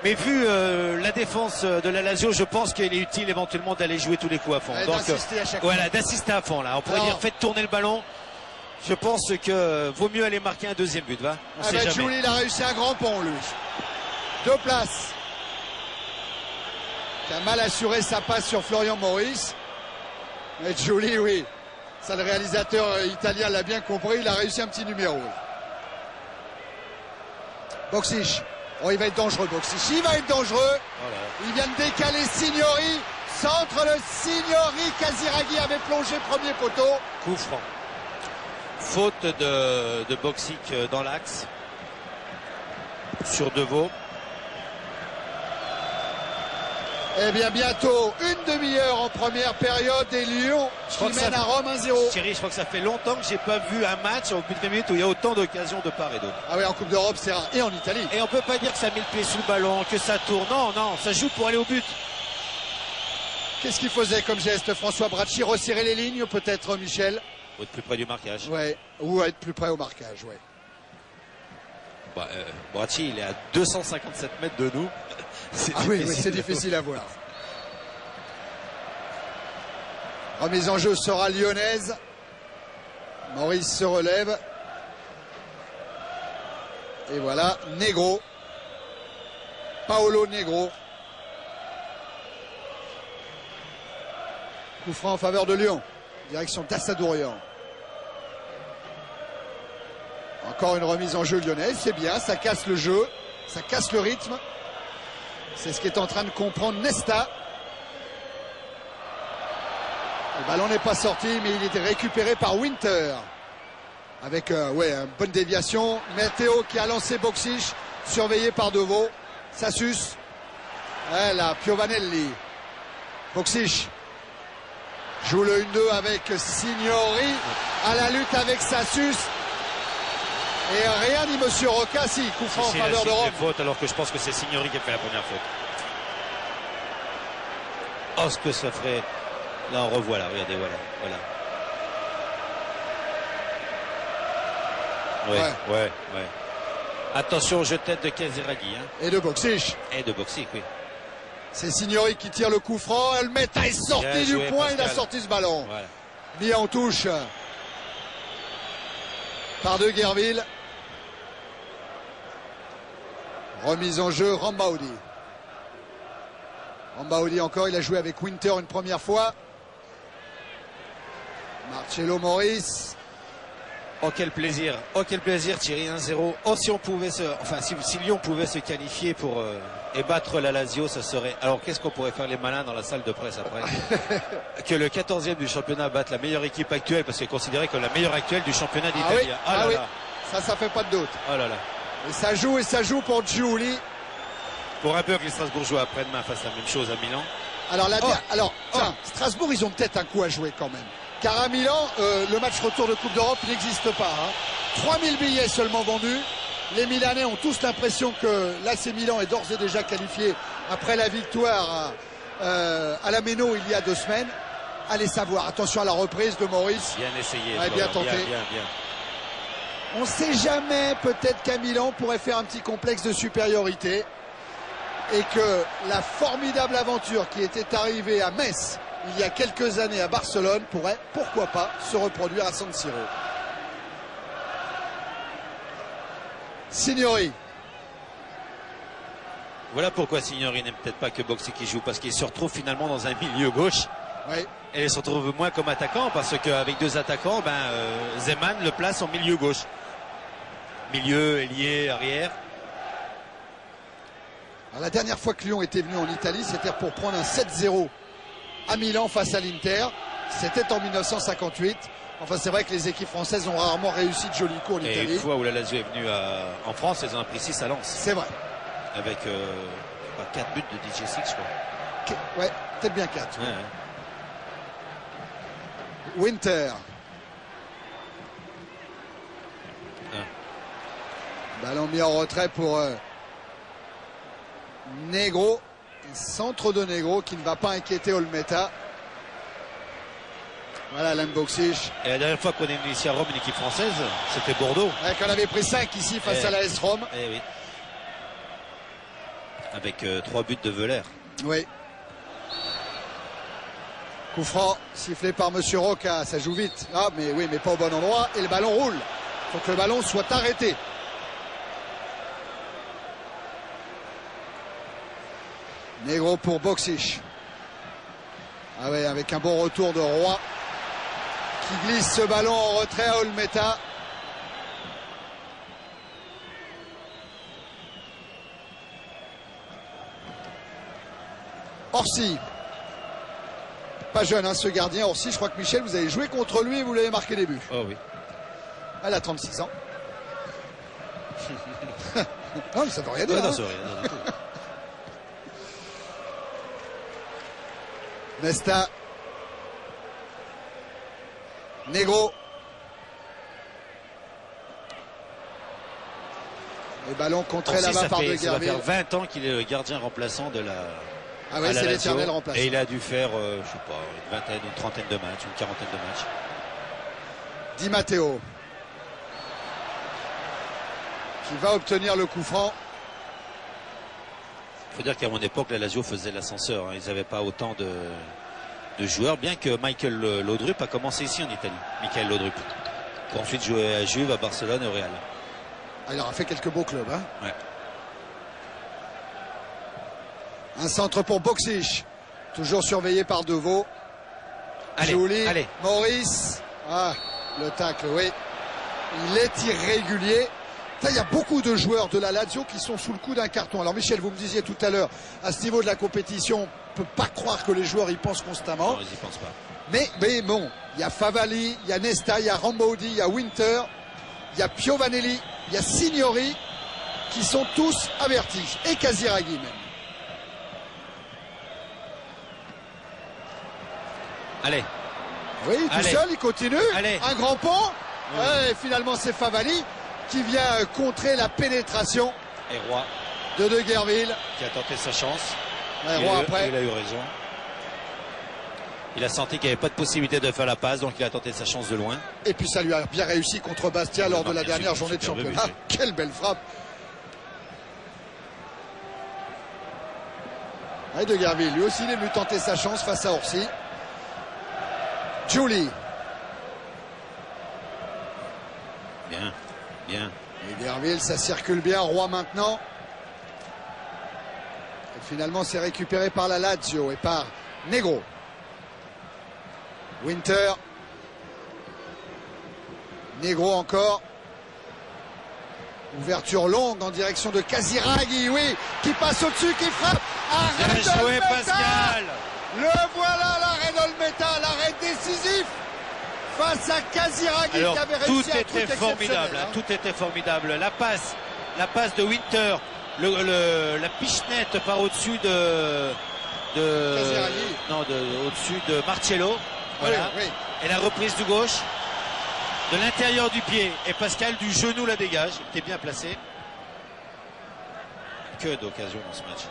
Mais vu la défense de la Lazio, je pense qu'il est utile éventuellement d'aller jouer tous les coups à fond. Donc d'assister à fond là. On pourrait dire faites tourner le ballon. Je pense que vaut mieux aller marquer un deuxième but, va. On sait jamais. Giuli, il a réussi un grand pont, lui. 2 places. Il a mal assuré sa passe sur Florian Maurice. Mais Giuli, oui. Ça, le réalisateur italien l'a bien compris. Il a réussi un petit numéro. Boksic. Oh, il va être dangereux, Boksic. Il va être dangereux. Voilà. Il vient de décaler Signori. Centre le Signori. Casiraghi avait plongé premier poteau. Coup franc. Faute de Boksic dans l'axe. Sur Deveau. Eh bien, bientôt une demi-heure en première période et Lyon qui mène à Rome 1-0. Thierry, je crois que ça fait longtemps que j'ai pas vu un match au bout de 20 minutes où il y a autant d'occasions de part et d'autre. Ah oui, en Coupe d'Europe, c'est rare. Et en Italie. Et on peut pas dire que ça met le pied sous le ballon, que ça tourne. Non, non, ça joue pour aller au but. Qu'est-ce qu'il faisait comme geste, François Bracci? Resserrer les lignes, peut-être, Michel? Ou être plus près du marquage. Ouais, ou être plus près au marquage, ouais. Bah, Bracci, il est à 257 mètres de nous. Oui, c'est difficile à voir. Remise en jeu sera lyonnaise. Maurice se relève. Et voilà, Negro. Paolo Negro. Coup franc en faveur de Lyon. Direction d'Assadourian. Encore une remise en jeu lyonnaise. C'est bien, ça casse le jeu. Ça casse le rythme. C'est ce qu'est en train de comprendre Nesta. Le ballon n'est pas sorti, mais il était récupéré par Winter. Avec une bonne déviation. Matteo qui a lancé Boksic, surveillé par Deveau. Sassus. Là, Piovanelli. Boksic joue le 1-2 avec Signori. À la lutte avec Sassus. Et rien dit Monsieur Roca, si, coup franc en faveur de Rome. Faute, alors que je pense que c'est Signori qui a fait la première faute. Oh, ce que ça ferait. Là, on revoit, là, regardez, voilà. Ouais. Attention au jeu de tête de Casiraghi. Hein. Et de Boksic. Oui. C'est Signori qui tire le coup franc. Elle met est sortie du point. Pascal. Il a sorti ce ballon. Voilà. Mis en touche par De Guerville. Remise en jeu, Rambaudi. Rambaudi encore, il a joué avec Winter une première fois. Marcello Maurice. Oh quel plaisir Thierry, 1-0. Oh si on pouvait si Lyon pouvait se qualifier pour et battre la Lazio, ça serait. Alors qu'est-ce qu'on pourrait faire les malins dans la salle de presse après? Que le 14e du championnat batte la meilleure équipe actuelle, parce qu'il est considéré comme la meilleure actuelle du championnat d'Italie. Oui. Ça fait pas de doute. Oh là là. Et ça joue pour Giuli. Pour un peu que les Strasbourgeois après-demain fassent la même chose à Milan. Alors, Strasbourg, ils ont peut-être un coup à jouer quand même. Car à Milan, le match retour de Coupe d'Europe n'existe pas. 3000 billets seulement vendus. Les Milanais ont tous l'impression que l'AC Milan est d'ores et déjà qualifié après la victoire à la Méno il y a 2 semaines. Allez savoir. Attention à la reprise de Maurice. Bien essayé. Bien tenté. Bien. On ne sait jamais, peut-être qu'à Milan pourrait faire un petit complexe de supériorité. Et que la formidable aventure qui était arrivée à Metz il y a quelques années à Barcelone pourrait, pourquoi pas, se reproduire à San Siro. Signori. Voilà pourquoi Signori n'aime peut-être pas que Boxy qui joue, parce qu'il se retrouve finalement dans un milieu gauche. Oui. Et il se retrouve moins comme attaquant, parce qu'avec deux attaquants, Zeman le place en milieu gauche. Milieu, ailier, arrière. Alors, la dernière fois que Lyon était venu en Italie, c'était pour prendre un 7-0 à Milan face à l'Inter. C'était en 1958. Enfin, c'est vrai que les équipes françaises ont rarement réussi de jolis coups en Et Italie. une fois où la Lazio est venue en France, elles en ont pris 6 à Lens. C'est vrai. Avec 4 buts de DJ Six, je crois. Ouais, peut-être bien 4. Ouais. Winter. Ballon mis en retrait pour Negro. Centre de Negro qui ne va pas inquiéter Olmeta. Voilà Alain Boksic. Et la dernière fois qu'on est venu ici à Rome, une équipe française, c'était Bordeaux. Ouais, qu'on avait pris 5 ici face à la S Rome. Eh oui. Avec 3 buts de Velair. Oui. Coup franc sifflé par Monsieur Roca, ça joue vite. Ah mais oui, mais pas au bon endroit et le ballon roule. Il faut que le ballon soit arrêté. Negro pour Boksic. Ah ouais, avec un bon retour de Roy qui glisse ce ballon en retrait à Olmeta. Orsi. Pas jeune hein, ce gardien Orsi, je crois que Michel vous avez joué contre lui et vous l'avez marqué des buts. Oh oui. Elle a 36 ans. Non mais ça veut rien dire. Non, hein. ça veut rien dire du tout. Nesta. Negro. Le ballon contré Aussi, là-bas par De ça va Gerville. faire 20 ans qu'il est le gardien remplaçant de la. Ah ouais, à la c'est Lazio. l'éternel remplaçant. Et il a dû faire, je sais pas, une vingtaine, une trentaine de matchs, une quarantaine de matchs. Di Matteo. Qui va obtenir le coup franc. Il faut dire qu'à mon époque, la Lazio faisait l'ascenseur. Hein. Ils n'avaient pas autant de joueurs, bien que Michael Laudrup a commencé ici en Italie. Michael Laudrup. Pour ensuite jouer à Juve, à Barcelone et au Real. Ah, il aura fait quelques beaux clubs. Hein. Ouais. Un centre pour Boksic. Toujours surveillé par Deveau. Allez, Jouli, allez. Maurice. Ah, le tacle, oui. Il est irrégulier. Il y a beaucoup de joueurs de la Lazio qui sont sous le coup d'un carton. Alors Michel, vous me disiez tout à l'heure, à ce niveau de la compétition, on ne peut pas croire que les joueurs y pensent constamment. Non, ils n'y pensent pas. Mais bon, il y a Favalli, il y a Nesta, il y a Rambaudi, il y a Winter, il y a Piovanelli, il y a Signori, qui sont tous avertis. Et Casiraghi même. Allez. Oui, tout Allez. seul, il continue. Allez. Un grand pont. Oui. Ouais, et finalement, c'est Favalli qui vient contrer la pénétration Et Roy, de Gerville. qui a tenté sa chance. Ouais, Il Roy a eu- après. Il a eu raison. Il a senti qu'il n'y avait pas de possibilité de faire la passe, donc il a tenté sa chance de loin. Et puis ça lui a bien réussi contre Bastia lors de la bien dernière sûr, journée de superbe championnat. but, Quelle belle frappe. Et De Gerville, lui aussi, il est venu tenter sa chance face à Orsi. Giuli. Bien, bien. Et Gerville, ça circule bien. Roy maintenant. Et finalement, c'est récupéré par la Lazio et par Negro. Winter. Negro encore. Ouverture longue en direction de Casiraghi, oui, qui passe au-dessus, qui frappe. Arrêt Bien joué, d'Olmeta. Pascal. Le voilà, l'arrêt d'Olmeta, l'arrêt décisif face à Casiraghi Alors, qui avait tout réussi un truc était formidable, exceptionnel, hein. tout était formidable. La passe de Winter, la pichenette par au-dessus de Casiraghi. non, au-dessus de Marcello. Voilà. Oui, oui. Et la reprise du gauche, de l'intérieur du pied. Et Pascal du genou la dégage. Il était bien placé. Que d'occasion dans ce match.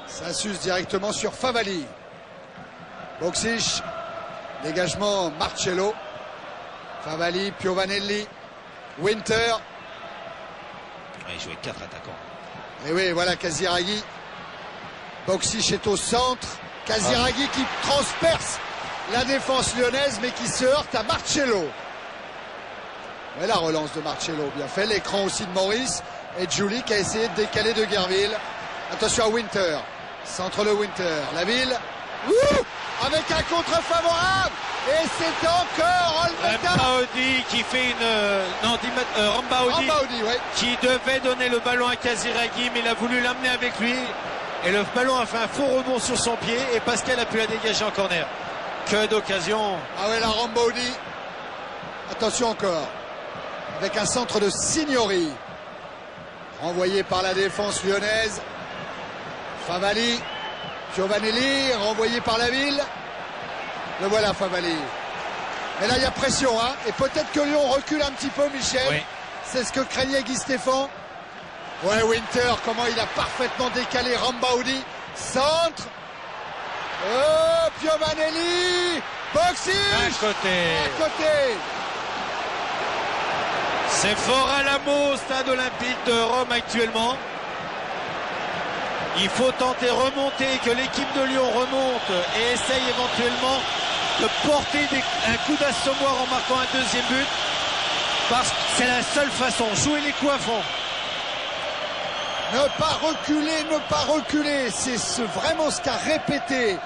Ça s'use directement sur Favalli. Boksic. Dégagement Marcello. Favalli, Piovanelli. Winter. Ouais, il jouait 4 attaquants. Et oui, voilà Casiraghi. Boksic est au centre. Casiraghi qui transperce la défense lyonnaise, mais qui se heurte à Marcello. Et la relance de Marcello, bien fait. L'écran aussi de Maurice. Et Julie qui a essayé de décaler de Guerville. Attention à Winter. Centre le Winter. La ville. Avec un contre favorable. Et c'est encore Olmeta. Rambaudi qui fait une... non, Rambaudi ouais. Qui devait donner le ballon à Casiraghi, mais il a voulu l'amener avec lui. Et le ballon a fait un faux rebond sur son pied. Et Pascal a pu la dégager en corner. Que d'occasion. Ah ouais, la Rambaudi. Attention encore. Avec un centre de Signori. Renvoyé par la défense lyonnaise. Favali. Giovanelli, renvoyé par la ville. Le voilà, Favali. Et là, il y a pression, hein. Et peut-être que Lyon recule un petit peu, Michel. Oui. C'est ce que craignait Guy Stéphane. Ouais, Winter, comment il a parfaitement décalé Rambaudi. Centre. Oh, Giovanelli. Boxing. À côté. À côté. C'est fort à Alamo, stade olympique de Rome actuellement. Il faut tenter remonter, que l'équipe de Lyon remonte et essaye éventuellement de porter un coup d'assommoir en marquant un deuxième but. Parce que c'est la seule façon. Jouer les coups à fond. Ne pas reculer, ne pas reculer. C'est vraiment ce qu'a répété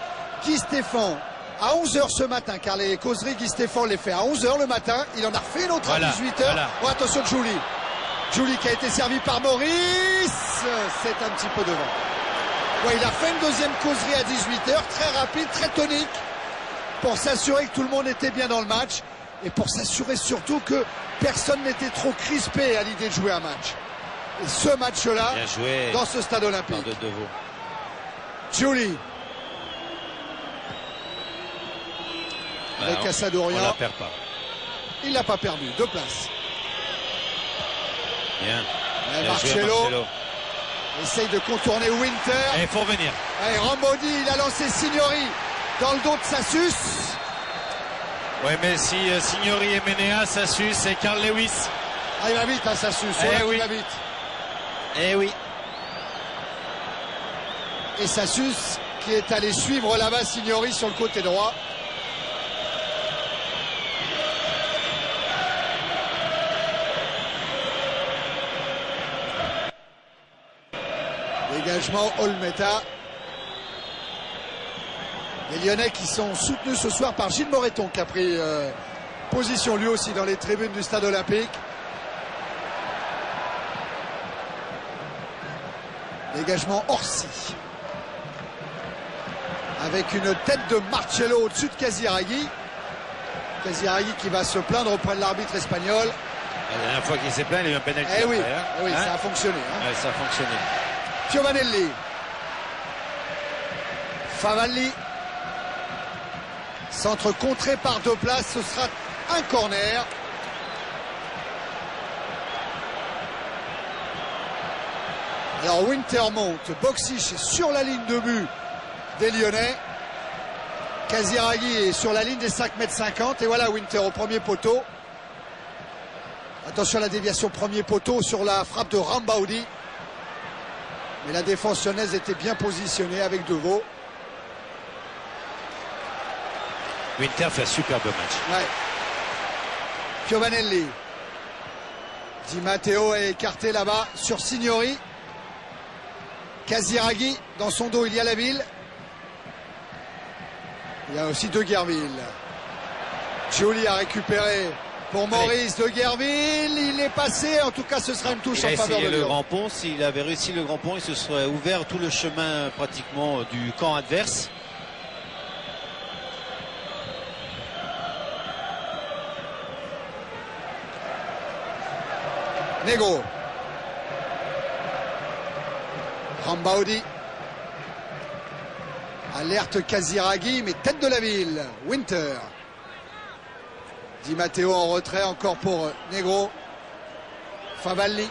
Guy Stéphane à 11h ce matin, car les causeries Guy Stéphane les fait à 11h le matin. Il en a refait une autre à 18h. Voilà. Oh, attention Julie. Julie qui a été servi par Maurice. C'est un petit peu devant. Ouais, il a fait une deuxième causerie à 18h, très rapide, très tonique, pour s'assurer que tout le monde était bien dans le match et pour s'assurer surtout que personne n'était trop crispé à l'idée de jouer un match. Et ce match-là, dans ce stade olympique. Julie. Avec Assadourian. On la perd pas. Il l'a pas perdu. 2 places. Bien. Marcello essaye de contourner Winter. Et il faut revenir. Allez, Rambaudi, il a lancé Signori dans le dos de Sassus. Oui, mais si Signori et Ménéa, Sassus et Carl Lewis. Ah, il va vite, hein, Sassus. Oui. Il va vite. Eh oui. Et Sassus qui est allé suivre là-bas Signori sur le côté droit. Dégagement Olmeta. Les Lyonnais qui sont soutenus ce soir par Gilles Moreton qui a pris position lui aussi dans les tribunes du stade olympique. Dégagement Orsi. Avec une tête de Marcello au-dessus de Casiraghi. Casiraghi qui va se plaindre auprès de l'arbitre espagnol. La dernière fois qu'il s'est plaint, il a eu un pénalty. Eh oui, ça a fonctionné. Ouais, ça a fonctionné. Giovanelli. Favalli. Centre contré par 2 places, ce sera un corner. Alors Winter monte, Boxic est sur la ligne de but des Lyonnais. Casiraghi est sur la ligne des 5,50 m. Et voilà Winter au premier poteau. Attention à la déviation premier poteau sur la frappe de Rambaudi. Mais la défense lyonnaise était bien positionnée avec Deveau. Winter fait un superbe match. Ouais. Giovanelli. Di Matteo est écarté là-bas sur Signori. Casiraghi, dans son dos il y a la ville. Il y a aussi De Guerville. Giuli a récupéré pour Maurice. De Guerville, il est passé, en tout cas ce sera une touche en faveur de le Lyon. grand pont, s'il avait réussi le grand pont, il se serait ouvert tout le chemin pratiquement du camp adverse. Negro. Rambaudi. Alerte Casiraghi, mais tête de la ville. Winter. Di Matteo en retrait encore pour Negro. Favalli.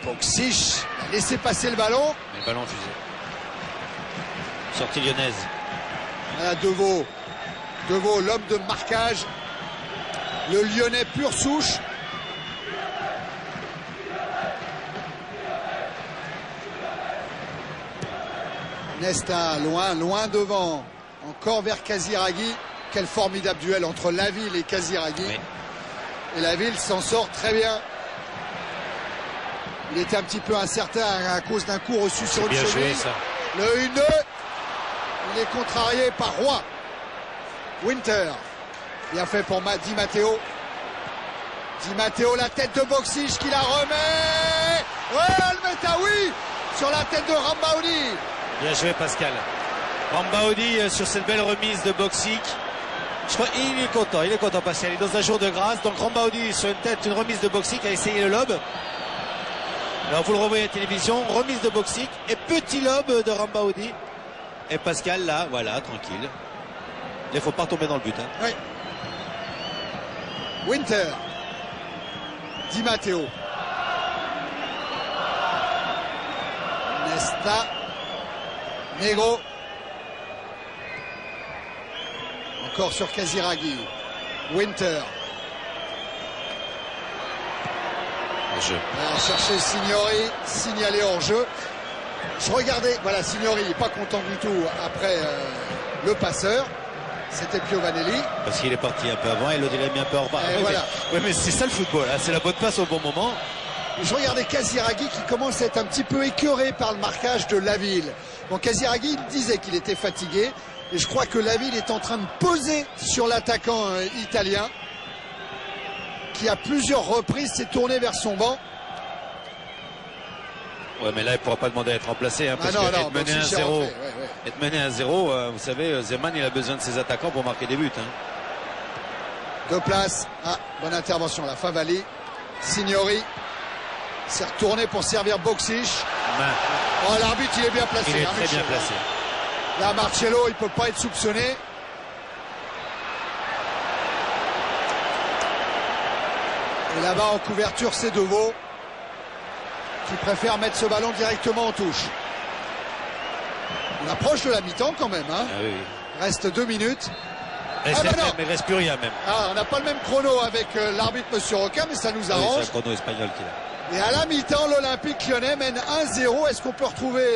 Boxic a laissé passer le ballon. Mais le ballon fusé. Sortie lyonnaise. Voilà Deveau. Deveau, l'homme de marquage. Le Lyonnais pure souche. Nesta, loin devant. Encore vers Casiraghi. Quel formidable duel entre Laville et Casiraghi. Oui. Et Laville s'en sort très bien. Il était un petit peu incertain à cause d'un coup reçu sur une Bien joué, cheville. ça. Le 1-2. Il est contrarié par Roy. Winter. Bien fait pour Di Matteo. Di Matteo, la tête de Boksic qui la remet. Ouais, Almeta, oui, sur la tête de Rambaoudi. Bien joué, Pascal. Rambaoudi sur cette belle remise de Boksic. Je crois il est content Pascal. Il est dans un jour de grâce. Donc Rambaoudi sur une remise de Boksic a essayé le lob. Alors vous le revoyez à la télévision, remise de Boksic et petit lob de Rambaoudi. Et Pascal là, voilà, tranquille. Il ne faut pas tomber dans le but. Hein. Oui. Winter. Di Matteo. Nesta. Negro. Encore sur Casiraghi. Winter. Jeu. On va chercher Signori, signalé hors jeu. Je regardais, voilà, Signori n'est pas content du tout après le passeur. C'était Piovanelli. Parce qu'il est parti un peu avant et l'autre il a mis un peu en retard. Et voilà. Mais c'est ça le football, hein. C'est la bonne passe au bon moment. Je regardais Casiraghi qui commence à être un petit peu écœuré par le marquage de Laville. Bon, Casiraghi disait qu'il était fatigué et je crois que Laville est en train de poser sur l'attaquant italien qui à plusieurs reprises s'est tourné vers son banc. Ouais, mais là il ne pourra pas demander à être remplacé, hein, parce non, que être mené à 0, ouais. être mené à 0, vous savez, Zeman il a besoin de ses attaquants pour marquer des buts. Hein. Deux places. Ah, bonne intervention là. Favali. Signori s'est retourné pour servir Boksic. Oh, l'arbitre il est bien placé. Il est hein, très Michel. bien placé. Là, Marcello, il peut pas être soupçonné. Et là-bas en couverture, c'est Deveau qui préfère mettre ce ballon directement en touche. On approche de la mi-temps quand même. Hein. Ah, oui. Reste 2 minutes. Reste, bah non. mais il reste plus rien même. Ah, on n'a pas le même chrono avec l'arbitre Monsieur Roquin, mais ça nous arrange. C'est un chrono espagnol qu'il a. Et à la mi-temps, l'Olympique Lyonnais mène 1-0. Est-ce qu'on peut retrouver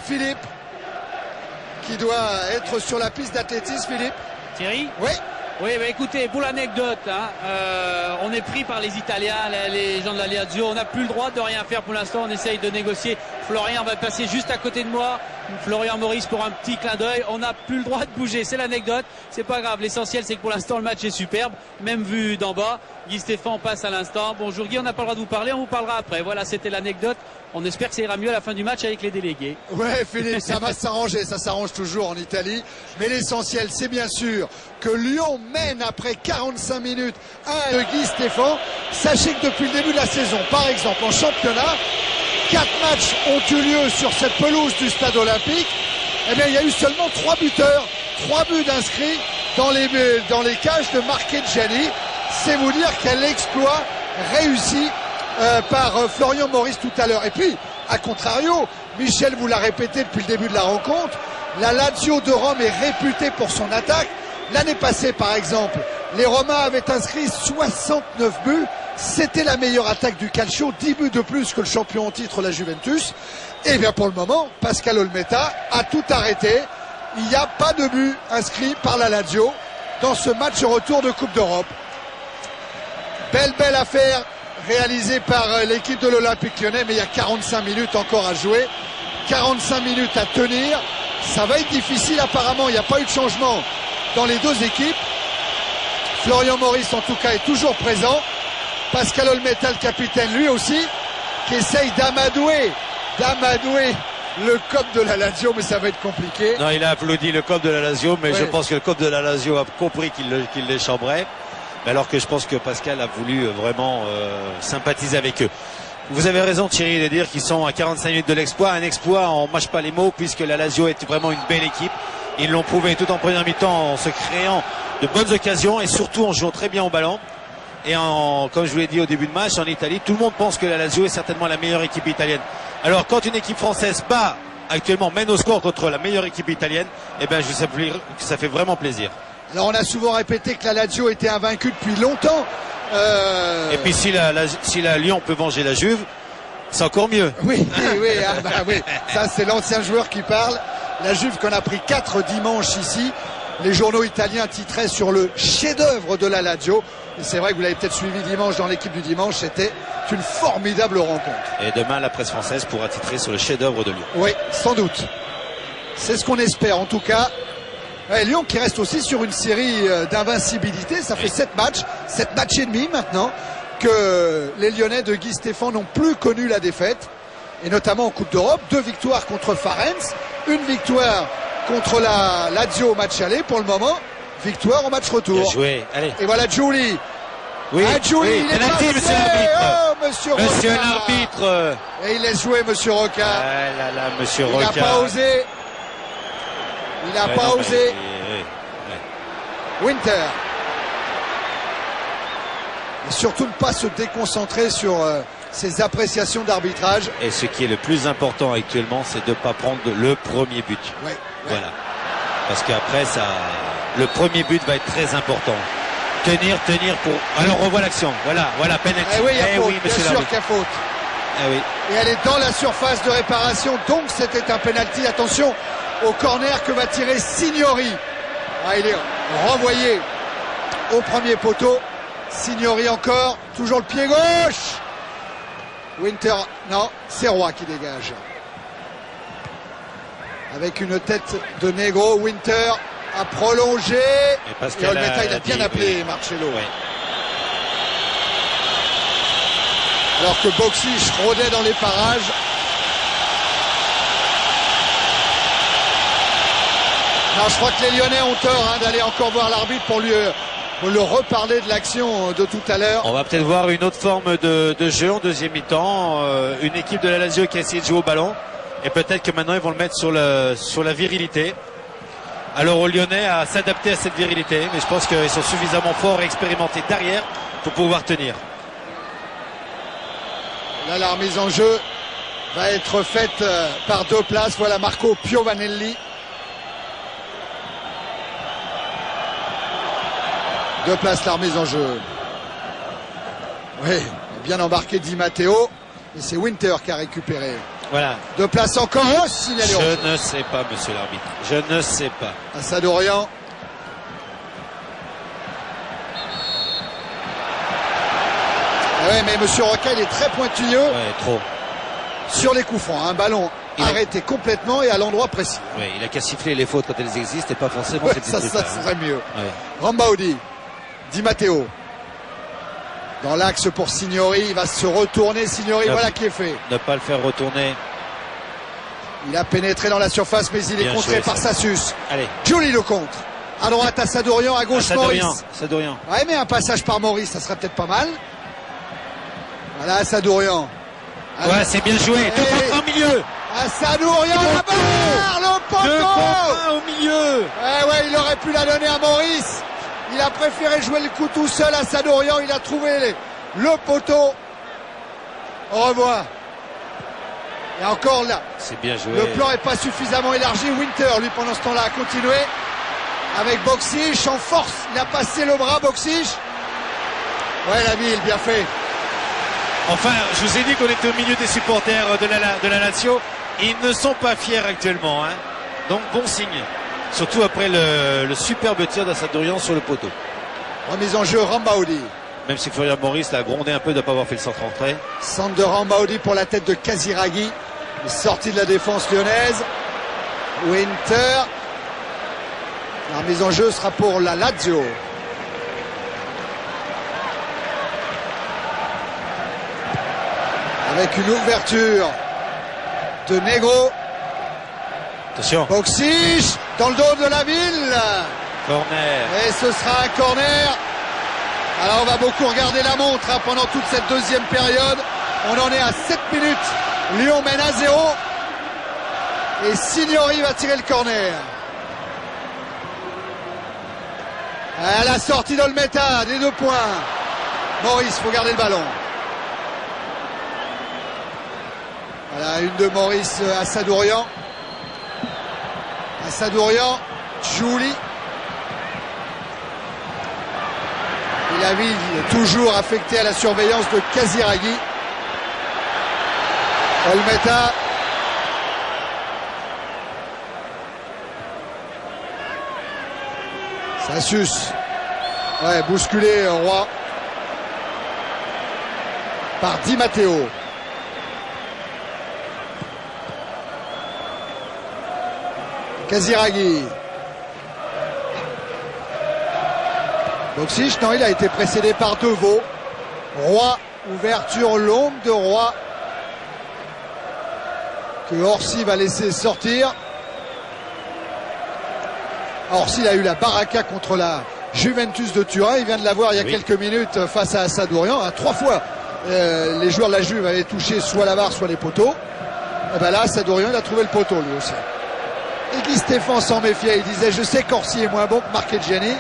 Philippe qui doit être sur la piste d'athlétisme, Philippe? Thierry? Oui. Oui, bah écoutez, pour l'anecdote, hein, on est pris par les Italiens, les gens de la Lazio. On n'a plus le droit de rien faire pour l'instant. On essaye de négocier. Florian va passer juste à côté de moi. Florian Maurice pour un petit clin d'œil. On n'a plus le droit de bouger. C'est l'anecdote. C'est pas grave. L'essentiel, c'est que pour l'instant, le match est superbe. Même vu d'en bas. Guy Stéphane passe à l'instant. Bonjour Guy, on n'a pas le droit de vous parler. On vous parlera après. Voilà, c'était l'anecdote. On espère que ça ira mieux à la fin du match avec les délégués. Ouais, Philippe, ça va s'arranger. Ça s'arrange toujours en Italie. Mais l'essentiel, c'est bien sûr que Lyon mène après 45 minutes à Guy Stéphane. Sachez que depuis le début de la saison, par exemple, en championnat, 4 matchs ont eu lieu sur cette pelouse du stade olympique. Eh bien, il y a eu seulement 3 buteurs, 3 buts d'inscrits dans les cages de Marchegiani. C'est vous dire quel exploit réussi par Florian Maurice tout à l'heure. Et puis, à contrario, Michel vous l'a répété depuis le début de la rencontre, la Lazio de Rome est réputée pour son attaque. L'année passée, par exemple, les Romains avaient inscrit 69 buts. C'était la meilleure attaque du calcio, 10 buts de plus que le champion en titre, la Juventus. Et bien pour le moment, Pascal Olmeta a tout arrêté. Il n'y a pas de but inscrit par la Lazio dans ce match retour de Coupe d'Europe. Belle affaire réalisée par l'équipe de l'Olympique Lyonnais, mais il y a 45 minutes encore à jouer. 45 minutes à tenir. Ça va être difficile apparemment, il n'y a pas eu de changement dans les deux équipes. Florian Maurice en tout cas est toujours présent. Pascal Olmeta, le capitaine, lui aussi, qui essaye d'amadouer le cop de la Lazio, mais ça va être compliqué. Non, il a applaudi le cop de la Lazio, mais je pense que le cop de la Lazio a compris qu'il les chambrait. Alors que je pense que Pascal a voulu vraiment sympathiser avec eux. Vous avez raison Thierry de dire qu'ils sont à 45 minutes de l'exploit. Un exploit, on ne mâche pas les mots, puisque la Lazio est vraiment une belle équipe. Ils l'ont prouvé tout en première mi-temps en se créant de bonnes occasions et surtout en jouant très bien au ballon. Et comme je vous l'ai dit au début de match, en Italie, tout le monde pense que la Lazio est certainement la meilleure équipe italienne. Alors quand une équipe française bat actuellement, mène au score contre la meilleure équipe italienne, eh bien ça fait vraiment plaisir. Alors on a souvent répété que la Lazio était invaincue depuis longtemps. Et puis si la Lyon peut venger la Juve, c'est encore mieux. Oui, oui, ça c'est l'ancien joueur qui parle. La Juve qu'on a pris 4 dimanches ici. Les journaux italiens titraient sur le chef-d'œuvre de la Lazio. Et c'est vrai que vous l'avez peut-être suivi dimanche dans l'équipe du dimanche. C'était une formidable rencontre. Et demain, la presse française pourra titrer sur le chef-d'œuvre de Lyon. Oui, sans doute. C'est ce qu'on espère en tout cas. Ouais, Lyon qui reste aussi sur une série d'invincibilité. Ça fait 7 matchs et demi maintenant que les Lyonnais de Guy Stéphane n'ont plus connu la défaite. Et notamment en Coupe d'Europe. 2 victoires contre Farense. 1 victoire contre la Lazio au match aller pour le moment. Victoire au match retour. Bien joué. Allez. Et voilà Giuli. Oui, Giuli, oui. il est Penalty, passé. monsieur l'arbitre. Oh, monsieur Monsieur Rocca. l'arbitre. Et il laisse jouer monsieur Rocca. Ah là là, monsieur Il n'a Rocca. pas osé. Il n'a Ouais, pas non, mais- osé. ouais. Winter. Et surtout ne pas se déconcentrer sur ses appréciations d'arbitrage. Et ce qui est le plus important actuellement, c'est de ne pas prendre le premier but. Ouais, ouais. Voilà. Parce qu'après, le premier but va être très important. Tenir pour. Alors on revoit l'action. Voilà, penalty. Eh oui, il y a faute, oui, bien monsieur sûr l'arbitre. qu'il y a faute. Eh oui. Et elle est dans la surface de réparation, donc c'était un penalty. Attention au corner que va tirer Signori. Ah, il est renvoyé au premier poteau. Signori encore, toujours le pied gauche. Winter, non, c'est Roy qui dégage. Avec une tête de Negro, Winter a prolongé. Et Pascal Et Olmeta, il a bien dit, appelé oui. Marcello. Ouais. Alors que Boxic rôdait dans les parages. Non, je crois que les Lyonnais ont tort d'aller encore voir l'arbitre pour lui reparler de l'action de tout à l'heure. On va peut-être voir une autre forme de jeu en deuxième mi-temps. Une équipe de la Lazio qui a essayé de jouer au ballon. Et peut-être que maintenant ils vont le mettre sur la virilité. Alors aux Lyonnais à s'adapter à cette virilité. Mais je pense qu'ils sont suffisamment forts et expérimentés derrière pour pouvoir tenir. Là, la remise en jeu va être faite par 2 places. Voilà Marco Piovanelli. 2 places la remise en jeu. Oui, bien embarqué Di Matteo. Et c'est Winter qui a récupéré. Voilà. 2 places encore. Oh, signalé hors jeu. Je ne sais pas, monsieur l'arbitre. Je ne sais pas. Assad Orient. Ah ouais, mais monsieur Rocca, il est très pointilleux Ouais, trop. sur les coups francs. Un ballon arrêté complètement et à l'endroit précis. Ouais, il a qu'à siffler les fautes quand elles existent et pas forcément Ouais, ces petits ça trucs-là, hein. serait mieux. Ouais. Rambaudi, Di Matteo. Dans l'axe pour Signori, il va se retourner. Signori, Neuf. voilà qui est fait. Ne pas le faire retourner. Il a pénétré dans la surface, mais il est Bien contré joué, par ça. Sassus. Allez. Julie le contre. À droite, Assadorian, à gauche, Maurice. Sadorian. Ouais, mais un passage par Maurice, ça serait peut-être pas mal. Voilà, Assadorian. Ouais, c'est bien joué. Deux points au milieu. Assadorian, la barre, le Deux poteau. points au milieu. Ouais, il aurait pu la donner à Maurice. Il a préféré jouer le coup tout seul à Sadorian. Il a trouvé le poteau. Au revoir. Et encore là, C'est bien joué. le plan n'est pas suffisamment élargi. Winter, lui, pendant ce temps-là, a continué avec Boxic en force. Il a passé le bras, Boxic. Ouais, la ville, bien fait. Enfin, je vous ai dit qu'on était au milieu des supporters de la Lazio. Ils ne sont pas fiers actuellement, hein. Donc bon signe. Surtout après le superbe tir d'Assadorian sur le poteau. Remise en jeu, Rambaudi. Même si Florian Maurice l'a grondé un peu de ne pas avoir fait le centre entrée. Centre de Rambaudi pour la tête de Casiraghi. Sortie de la défense lyonnaise. Winter. La remise en jeu sera pour la Lazio. Avec une ouverture de Negro. Attention. Boxic dans le dos de la ville. Corner. Et ce sera un corner. Alors on va beaucoup regarder la montre pendant toute cette deuxième période. On en est à 7 minutes. Lyon mène à 0. Et Signori va tirer le corner. À la sortie d'Olmeta, des 2 points. Maurice, faut garder le ballon. Voilà, une de Maurice à Sadorian. À Sadorian, Julie. Et la ville toujours affectée à la surveillance de Casiraghi. Olmeta. Ça suce. Ouais, bousculé Roy par Di Matteo. Casiraghi. Boksic, non, il a été précédé par Deveau. Roy, ouverture longue de Roy que Orsi va laisser sortir. Orsi a eu la baraka contre la Juventus de Turin. Il vient de l'avoir il y a quelques minutes face à Assadourian. 3 fois, les joueurs de la Juve avaient touché soit la barre, soit les poteaux. Et ben là, Assadourian, il a trouvé le poteau lui aussi. Et Guy Stéphane s'en méfiait. Il disait, je sais qu'Orsi est moins bon que Marchegiani.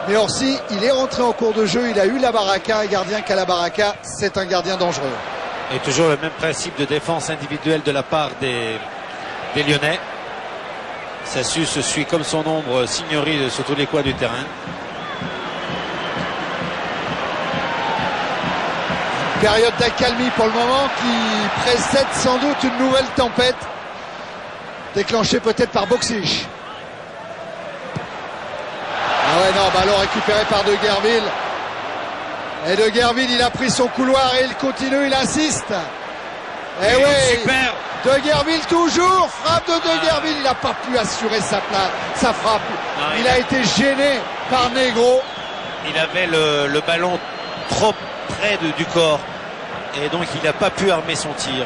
Mais Orsi, il est rentré en cours de jeu. Il a eu la baraka. Un gardien qu'à la baraka, c'est un gardien dangereux. Et toujours le même principe de défense individuelle de la part des Lyonnais. Sassus se suit comme son ombre Signori sur tous les coins du terrain. Période d'accalmie pour le moment qui précède sans doute une nouvelle tempête déclenchée peut-être par Boksic. Ah ouais, non, ballon récupéré par De Guerville. Et De Guerville, il a pris son couloir et il continue, il insiste. Et oui, super. De Guerville toujours, frappe de Guerville, il n'a pas pu assurer sa frappe. Non, il a été gêné par Negro. Il avait le ballon trop près du corps et donc il n'a pas pu armer son tir.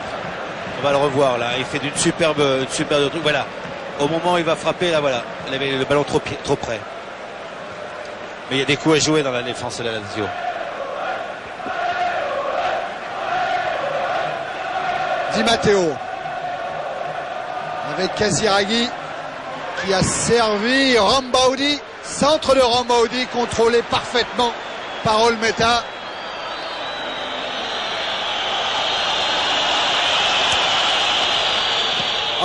On va le revoir là, il fait d'une superbe truc. Voilà, au moment où il va frapper, là voilà, il avait le ballon trop près. Mais il y a des coups à jouer dans la défense de la Lazio. Di Matteo avec Casiraghi qui a servi Rambaudi, centre de Rambaudi contrôlé parfaitement par Olmeta.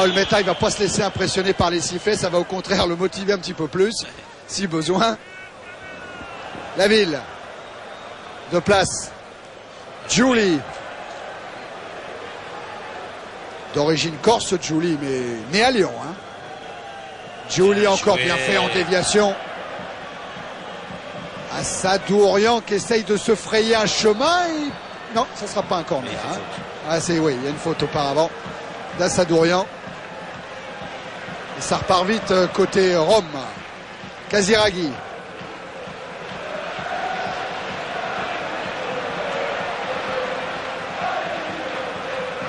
Olmeta, il va pas se laisser impressionner par les sifflets, ça va au contraire le motiver un petit peu plus si besoin. La ville de place, Giuli, d'origine corse, Giuli, mais né à Lyon. Giuli encore bien fait en déviation. Assadourian qui essaye de se frayer un chemin. Non, ça ne sera pas un corner. Ah, oui, il y a une faute auparavant d'Assadourian. Et ça repart vite côté Rome. Casiraghi.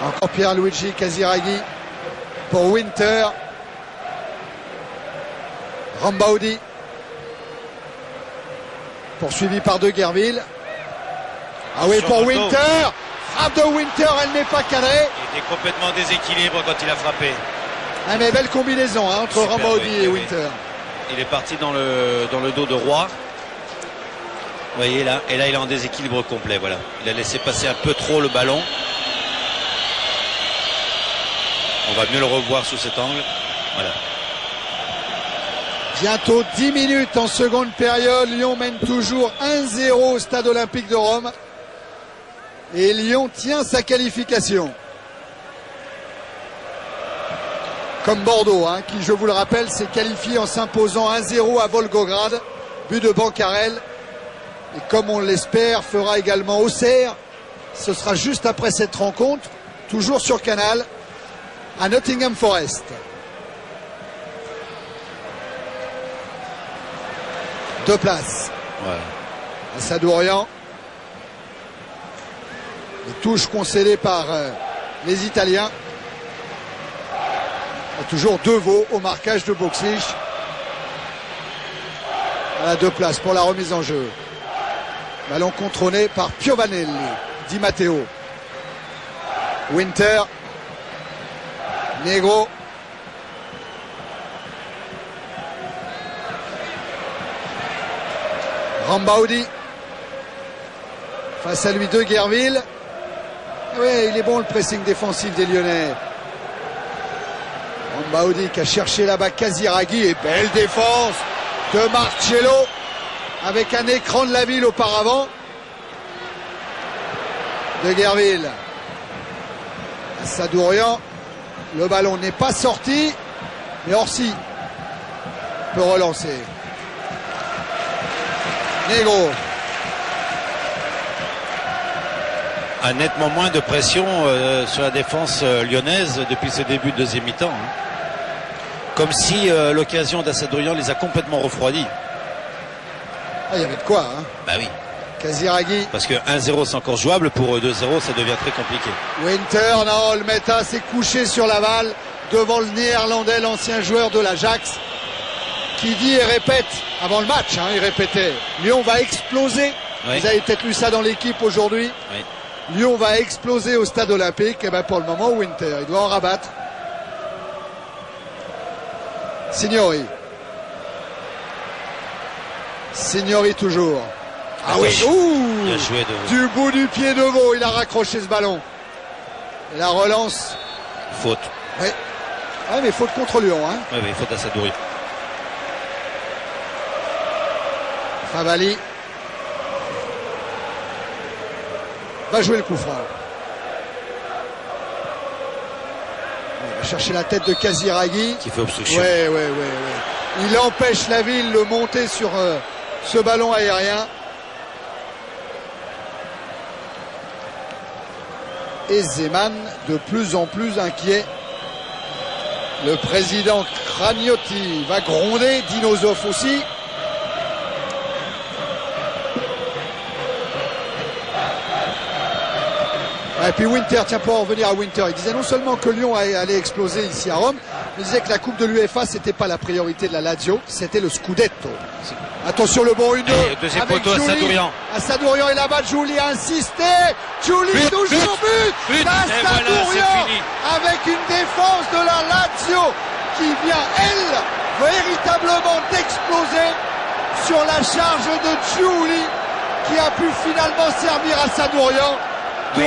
Encore Pierluigi Casiraghi pour Winter. Rambaudi poursuivi par De Guerville. Ah oui, pour Winter. Frappe de Winter, elle n'est pas cadrée. Il était complètement déséquilibré quand il a frappé. Ah mais belle combinaison entre Rambaudi et Winter. Il est parti dans le dos de Roy. Vous voyez là, et là il est en déséquilibre complet. Voilà, il a laissé passer un peu trop le ballon. On va mieux le revoir sous cet angle. Voilà. Bientôt 10 minutes en seconde période. Lyon mène toujours 1-0 au stade olympique de Rome. Et Lyon tient sa qualification. Comme Bordeaux, qui, je vous le rappelle, s'est qualifié en s'imposant 1-0 à Volgograd. But de Bancarel. Et comme on l'espère, fera également Auxerre. Ce sera juste après cette rencontre, toujours sur Canal, à Nottingham Forest. Deux places. Ouais. Assadourian. Les touches concédées par les Italiens. Et toujours Deveau au marquage de Boksic. À 2 places pour la remise en jeu. Ballon contrôlé par Piovanelli. Di Matteo. Winter. Negro. Rambaudi. Face à lui De Guerville. Oui, il est bon le pressing défensif des Lyonnais. Rambaudi qui a cherché là-bas Casiraghi. Et belle défense de Marcello. Avec un écran de la ville auparavant. De Guerville. Assadourian. Le ballon n'est pas sorti. Mais Orsi peut relancer. Negro. Nettement moins de pression sur la défense lyonnaise depuis ce début de deuxième mi-temps. Comme si l'occasion d'Assadourian les a complètement refroidis. Ah, il y avait de quoi, hein. Bah oui. Casiraghi. Parce que 1-0 c'est encore jouable, pour 2-0 ça devient très compliqué. Winter, non, le Meta s'est couché sur la balle devant le Néerlandais, l'ancien joueur de l'Ajax, qui dit et répète, avant le match, hein, il répétait, Lyon va exploser. Oui. Vous avez peut-être lu ça dans l'équipe aujourd'hui. Oui. Lyon va exploser au stade olympique. Et ben pour le moment, Winter, il doit en rabattre. Signori. Signori toujours. Ah oui, ouh, Bien joué de du bout du pied de veau, il a raccroché ce ballon. Et la relance. faute. Oui. Ouais, mais faute contre Lyon, hein. Oui, oui, faute d'Assadourian. Favali va jouer le coup franc. Il va chercher la tête de Casiraghi. Qui fait obstruction. Ouais. Il empêche la ville de monter sur ce ballon aérien. Et Zeman de plus en plus inquiet. Le président Cragnotti va gronder, Dinosov aussi. Et puis Winter, tiens, pour en revenir à Winter, il disait non seulement que Lyon allait exploser ici à Rome, mais il disait que la Coupe de l'UEFA, c'était pas la priorité de la Lazio, c'était le Scudetto. Attention, le bon 1-2. Deuxième poteau, Assadourian. Assadourian et là-bas, Giuli a insisté. Giuli toujours but d'Assadourian avec une défense de la Lazio qui vient, elle, véritablement d'exploser sur la charge de Giuli qui a pu finalement servir Assadourian. 2-0.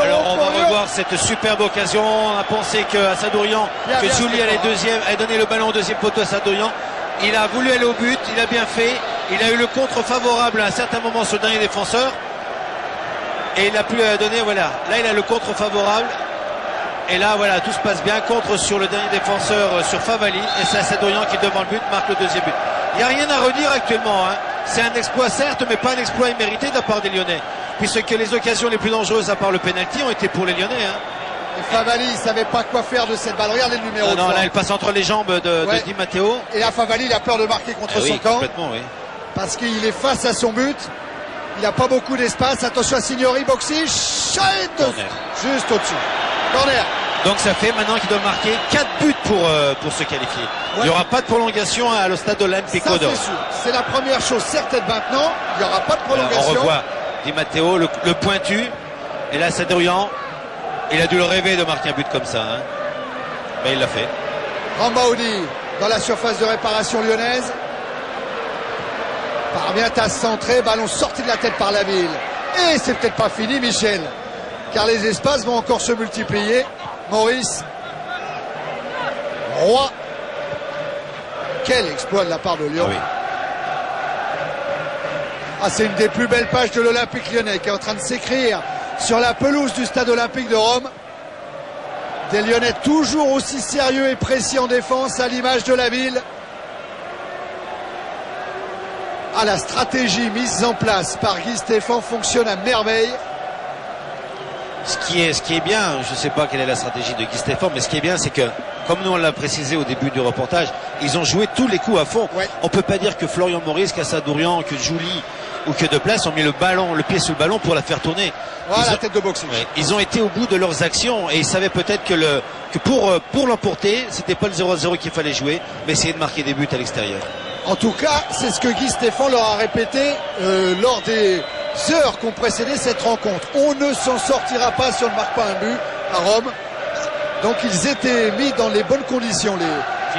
Alors on va revoir cette superbe occasion. On a pensé que Assadourian, que Giuli allait donner le ballon au deuxième poteau à Assadourian. Il a voulu aller au but, il a bien fait. Il a eu le contre favorable à un certain moment sur le dernier défenseur. Et il a pu donner, voilà. Là, il a le contre favorable. Et là, voilà, tout se passe bien. Contre sur le dernier défenseur, sur Favali. Et c'est Assadourian qui, devant le but, marque le deuxième but. Il n'y a rien à redire actuellement, hein. C'est un exploit certes, mais pas un exploit immérité de la part des Lyonnais. Puisque les occasions les plus dangereuses, à part le pénalty, ont été pour les Lyonnais, hein. Et Favali, il ne savait pas quoi faire de cette balle. Regardez le numéro 3. Non, là, elle passe entre les jambes de Di Matteo. Et là, Favali, il a peur de marquer contre son camp. Complètement, oui. Parce qu'il est face à son but. Il n'a pas beaucoup d'espace. Attention à Signori, boxing. Juste au-dessus. Corner. Donc ça fait maintenant qu'il doit marquer 4 buts pour se qualifier. Ouais. Il n'y aura pas de prolongation à le stade olympique d'Or. C'est la première chose certaine maintenant. Il n'y aura pas de prolongation. On revoit Di Matteo, le pointu. Et là, Assadourian, il a dû le rêver de marquer un but comme ça, hein. Mais il l'a fait. Rambaudi dans la surface de réparation lyonnaise. Parvient à centrer. Ballon sorti de la tête par la ville. Et c'est peut-être pas fini, Michel. Car les espaces vont encore se multiplier. Maurice Roy, quel exploit de la part de Lyon. Ah oui. C'est une des plus belles pages de l'Olympique lyonnais qui est en train de s'écrire sur la pelouse du stade olympique de Rome. Des Lyonnais toujours aussi sérieux et précis en défense, à l'image de la ville. La stratégie mise en place par Guy Stéphane fonctionne à merveille. Ce qui est bien, je ne sais pas quelle est la stratégie de Guy Stéphane, mais ce qui est bien, c'est que, comme nous on l'a précisé au début du reportage, ils ont joué tous les coups à fond. Ouais. On ne peut pas dire que Florian Maurice, qu'Assadourian, que Giuli ou que Deplace ont mis le pied sur le ballon pour la faire tourner. Voilà, la tête de boxing. Ouais, ils ont été au bout de leurs actions et ils savaient peut-être que pour l'emporter, c'était pas le 0-0 qu'il fallait jouer, mais essayer de marquer des buts à l'extérieur. En tout cas, c'est ce que Guy Stéphane leur a répété lors des heures qui ont précédé cette rencontre. On ne s'en sortira pas si on ne marque pas un but à Rome. Donc ils étaient mis dans les bonnes conditions,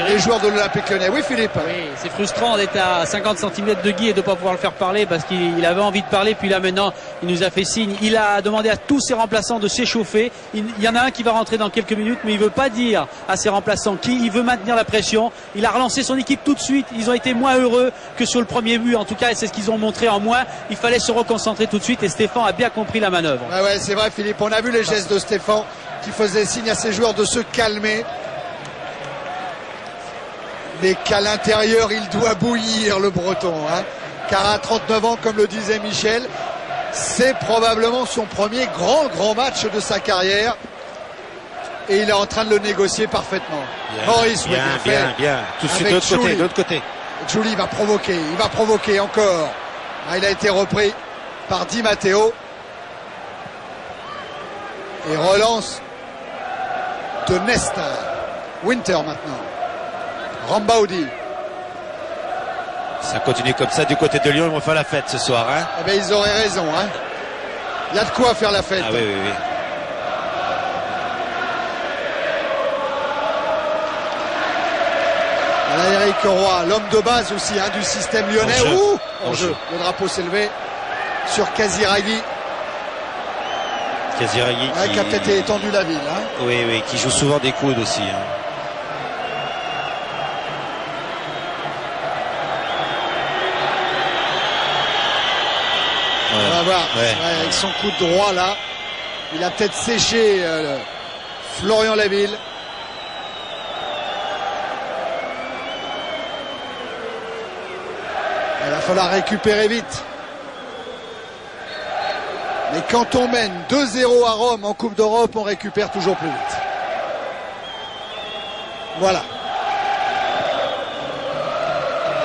les joueurs de l'Olympique lyonnais. Oui, Philippe. Oui, c'est frustrant d'être à 50 cm de Guy et de ne pas pouvoir le faire parler parce qu'il avait envie de parler. Puis là maintenant, il nous a fait signe. Il a demandé à tous ses remplaçants de s'échauffer. Il y en a un qui va rentrer dans quelques minutes, mais il ne veut pas dire à ses remplaçants qui. Il veut maintenir la pression. Il a relancé son équipe tout de suite. Ils ont été moins heureux que sur le premier but. En tout cas, c'est ce qu'ils ont montré en moins. Il fallait se reconcentrer tout de suite et Stéphane a bien compris la manœuvre. Ouais, c'est vrai, Philippe. On a vu les gestes de Stéphane qui faisait signe à ses joueurs de se calmer. Mais qu'à l'intérieur, il doit bouillir, le Breton, hein. car à 39 ans, comme le disait Michel, c'est probablement son premier grand match de sa carrière. Et il est en train de le négocier parfaitement. Maurice, bien. Tout de suite de l'autre côté. Giuli va provoquer encore. Il a été repris par Di Matteo. Et relance de Nesta. Winter maintenant. Rambaudi. Ça continue comme ça du côté de Lyon, ils vont faire la fête ce soir. Hein. Eh bien, ils auraient raison. Hein. Il y a de quoi faire la fête. Ah oui. Voilà Eric Roy, l'homme de base aussi du système lyonnais. En jeu. Le drapeau s'est levé sur Casiraghi. Qui a peut-être étendu la ville. Hein. Oui, qui joue souvent des coudes aussi. Hein. On va voir. Avec son coup de droit là, il a peut-être séché Florian Laville. Il va falloir récupérer vite. Mais quand on mène 2-0 à Rome en Coupe d'Europe, on récupère toujours plus vite. Voilà.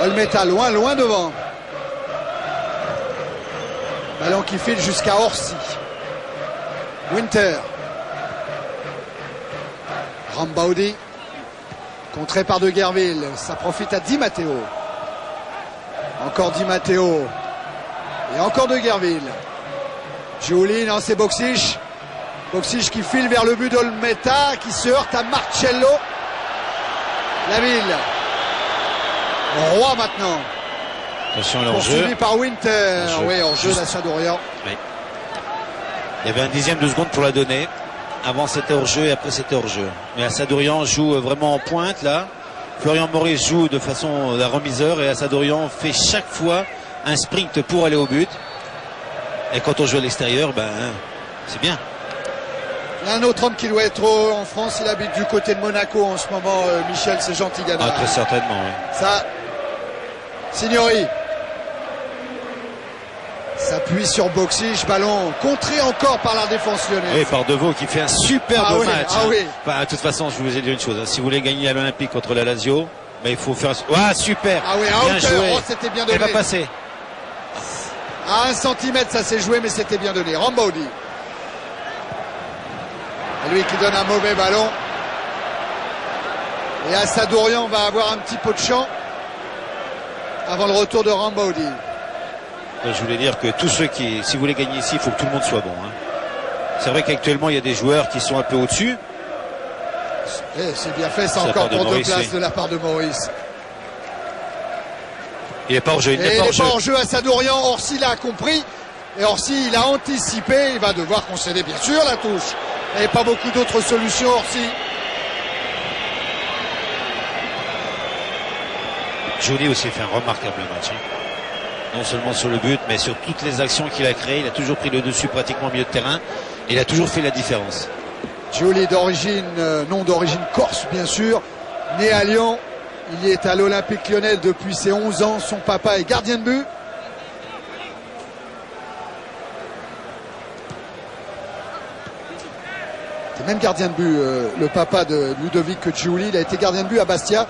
Olmeta loin devant. Ballon qui file jusqu'à Orsi. Winter. Rambaudi. Contré par De Guerville. Ça profite à Di Matteo. Encore Di Matteo. Et encore De Guerville. Giuli, non, c'est Boksic. Boksic qui file vers le but d'Olmeta, qui se heurte à Marcello. Laville. Roy maintenant. Attention à l'enjeu. Poursuivi par Winter. Oui, hors-jeu d'Assadorian. Oui. Il y avait un dixième de seconde pour la donner. Avant c'était hors-jeu et après c'était hors-jeu. Mais Assadorian joue vraiment en pointe là. Florian Maurice joue de façon la remiseur et Assadorian fait chaque fois un sprint pour aller au but. Et quand on joue à l'extérieur, c'est bien. Il y a un autre homme qui doit être en France, il habite du côté de Monaco en ce moment, Michel, c'est Jean Tigana. Très certainement, oui. Ça, Signori s'appuie sur Boksic, ballon contré encore par la défense lyonnaise. Oui, par Deveau qui fait un superbe match. Oui. De toute façon, je vous ai dit une chose, si vous voulez gagner à l'Olympique contre la Lazio, il faut faire... super. Bien joué. C'était bien donné. Elle va passer. À 1 centimètre, ça s'est joué, mais c'était bien donné. Rambaudi. Lui qui donne un mauvais ballon. Et Assadourian va avoir un petit peu de champ avant le retour de Rambaudi. Je voulais dire que tous ceux qui, si vous voulez gagner ici, il faut que tout le monde soit bon. Hein. C'est vrai qu'actuellement, il y a des joueurs qui sont un peu au-dessus. C'est bien fait, c'est encore pour Maurice, 2 places de la part de Maurice. Il n'est pas hors jeu. Il n'est pas hors jeu. Assadourian. Orsi l'a compris. Et Orsi, il a anticipé. Il va devoir concéder, bien sûr, la touche. Il n'y a pas beaucoup d'autres solutions, Orsi. Giuli aussi fait un remarquable match. Non seulement sur le but, mais sur toutes les actions qu'il a créées. Il a toujours pris le dessus pratiquement au milieu de terrain. Et il a toujours fait la différence. Giuli d'origine, non d'origine corse, bien sûr. Né à Lyon. Il est à l'Olympique Lyonnais depuis ses 11 ans. Son papa est gardien de but. C'est même gardien de but, le papa de Ludovic Giuli. Il a été gardien de but à Bastia.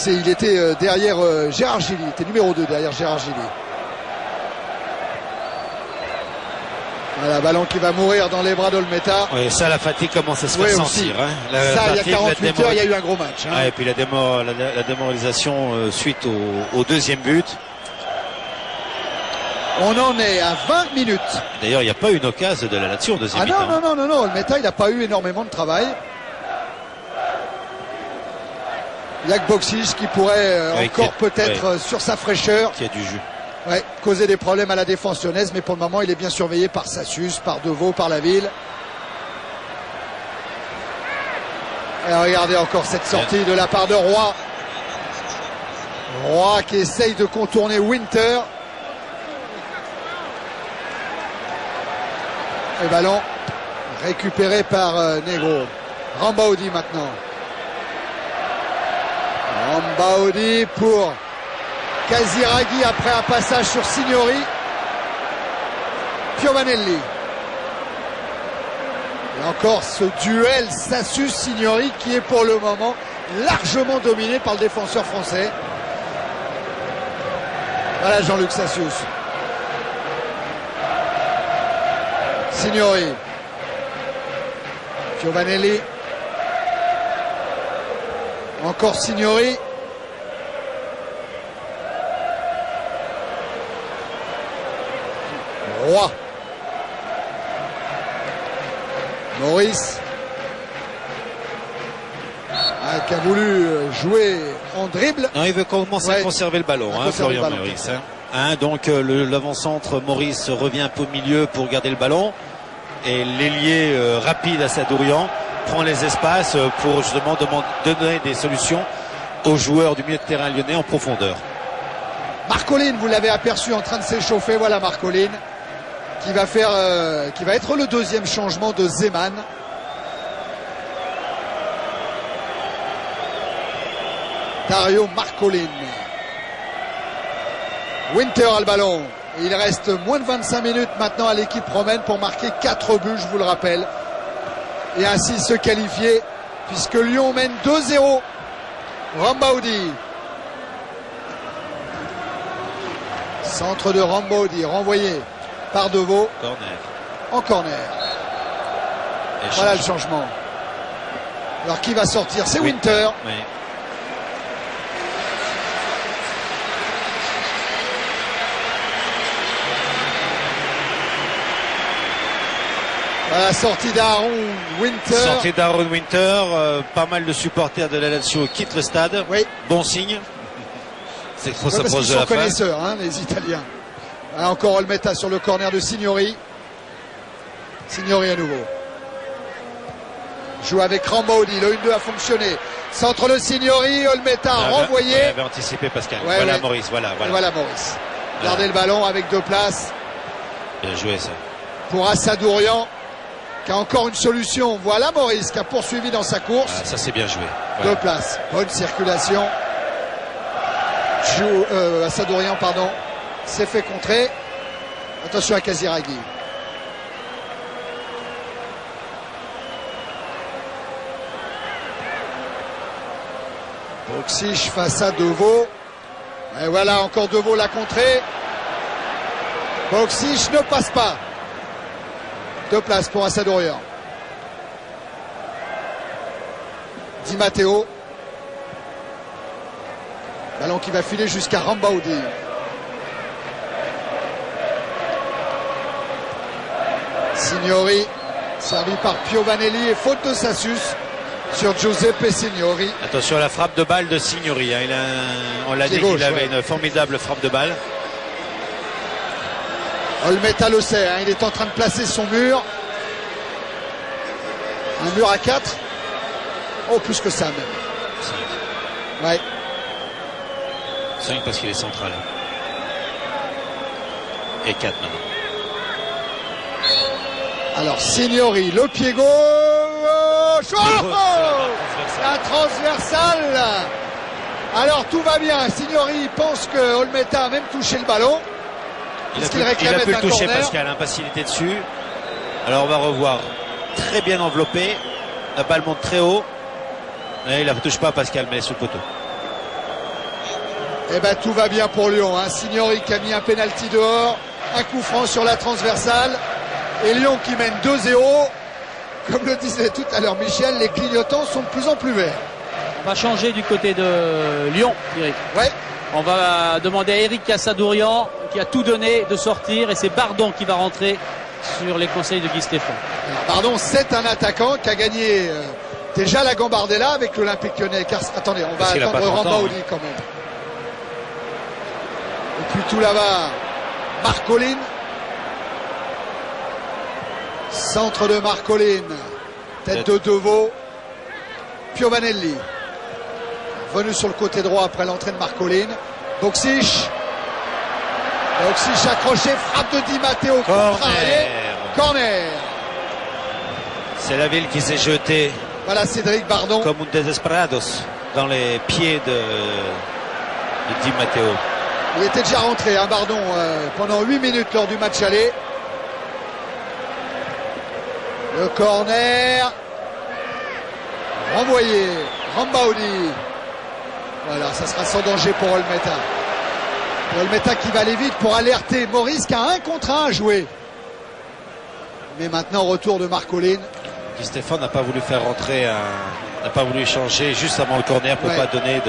Il était derrière Gérard Gilly. Il était numéro 2 derrière Gérard Gilly. Voilà, ballon qui va mourir dans les bras d'Olmeta. Oui, ça, la fatigue commence à se faire sentir. Hein. Il y a 48 heures, il y a eu un gros match. Et puis la démoralisation suite au deuxième but. On en est à 20 minutes. D'ailleurs, il n'y a pas eu une occasion de la Lazio en deuxième mi-temps. Non. Olmeta, il n'a pas eu énormément de travail. Il y a que Boksic qui pourrait encore peut-être sur sa fraîcheur. Qui a du jus. Causer des problèmes à la défense lyonnaise, mais pour le moment il est bien surveillé par Sassus, par Deveau, par Laville. Et regardez encore cette sortie de la part de Roy. Roy qui essaye de contourner Winter. Et ballon récupéré par Negro. Rambaudi maintenant. Rambaudi pour Casiraghi après un passage sur Signori. Piovanelli. Et encore ce duel Sassus-Signori qui est pour le moment largement dominé par le défenseur français. Voilà Jean-Luc Sassus. Signori. Piovanelli. Encore Signori. Roy. Maurice. Qui a voulu jouer en dribble. Non, il veut commencer à conserver le ballon, Florian Maurice. Donc l'avant-centre Maurice revient un peu au milieu pour garder le ballon. Et l'ailier rapide à Sadourian prend les espaces pour justement donner des solutions aux joueurs du milieu de terrain lyonnais en profondeur. Marcolin, vous l'avez aperçu en train de s'échauffer. Voilà Marcolin qui va être le deuxième changement de Zeman. Dario Marcolin. Winter a le ballon. Il reste moins de 25 minutes maintenant à l'équipe romaine pour marquer 4 buts, je vous le rappelle. Et ainsi se qualifier puisque Lyon mène 2-0. Rambaudi. Centre de Rambaudi, renvoyé par Deveau. Corner. En corner. Voilà le changement. Alors qui va sortir? C'est Winter. Oui. À la sortie d'Aaron Winter. Sortie d'Aaron Winter, pas mal de supporters de la Lazio quittent le stade. Oui. Bon signe. C'est trop parce s'approche qu'ils de sont la fin. connaisseurs, les Italiens. Encore Olmeta sur le corner de Signori. Signori à nouveau. Joue avec Rambaudi. Le 1-2 a fonctionné. Centre le Signori. Olmeta renvoyé. Il avait anticipé Pascal. Voilà Maurice. Voilà. Et voilà Maurice. Gardez le ballon avec 2 places. Bien joué ça. Pour Assadourian qui a encore une solution. Voilà Maurice qui a poursuivi dans sa course. Ça c'est bien joué. 2 places. Bonne circulation. Assadourian, pardon, s'est fait contrer. Attention à Casiraghi. Boxic face à Deveau. Et voilà, encore Deveau l'a contré. Boxic ne passe pas. 2 places pour Assadourian. Di Matteo. Ballon qui va filer jusqu'à Rambaudi. Signori, servi par Piovanelli et faute de Sassus sur Giuseppe Signori. Attention à la frappe de balle de Signori. On l'a dit qu'il avait une formidable frappe de balle. Olmeta le sait, il est en train de placer son mur. Un mur à 4. Oh, plus que ça même. 5. Ouais. 5 parce qu'il est central. Et 4 maintenant. Alors Signori, le pied gauche. La transversale. Alors tout va bien. Signori pense que Olmeta a même touché le ballon. Il a pu le toucher parce qu'il a l'impassibilité dessus. Alors on va revoir. Très bien enveloppé. La balle monte très haut. Et il ne la touche pas Pascal, mais sous le poteau. Eh ben tout va bien pour Lyon. Signori qui a mis un pénalty dehors. Un coup franc sur la transversale. Et Lyon qui mène 2-0. Comme le disait tout à l'heure Michel, les clignotants sont de plus en plus verts. On va changer du côté de Lyon, Eric. Ouais. On va demander à Eric Cassadourian, qui a tout donné, de sortir. Et c'est Bardon qui va rentrer sur les conseils de Guy Stéphane. Bardon, c'est un attaquant qui a gagné déjà la Gambardella avec l'Olympique Lyonnais. Car, attendez, on va attendre Rambaudi quand même. Et puis tout là-bas, Marcolin. Centre de Marcolin. Tête de Deveau. Piovanelli. Venu sur le côté droit après l'entrée de Marcolin. Boxic. Boxic accroché. Frappe de Di Matteo. Corner. C'est la ville qui s'est jetée. Voilà Cédric Bardon. Comme un desesperados dans les pieds de Di Matteo. Il était déjà rentré, hein, Bardon, pendant 8 minutes lors du match aller. Le corner. Renvoyé. Rambaudi. Voilà, ça sera sans danger pour Olmeta. Olmeta qui va aller vite pour alerter Maurice qui a 1 contre 1 à jouer. Mais maintenant, retour de Marcolin. Guy Stéphane n'a pas voulu faire rentrer n'a pas voulu changer juste avant le corner pour pas donner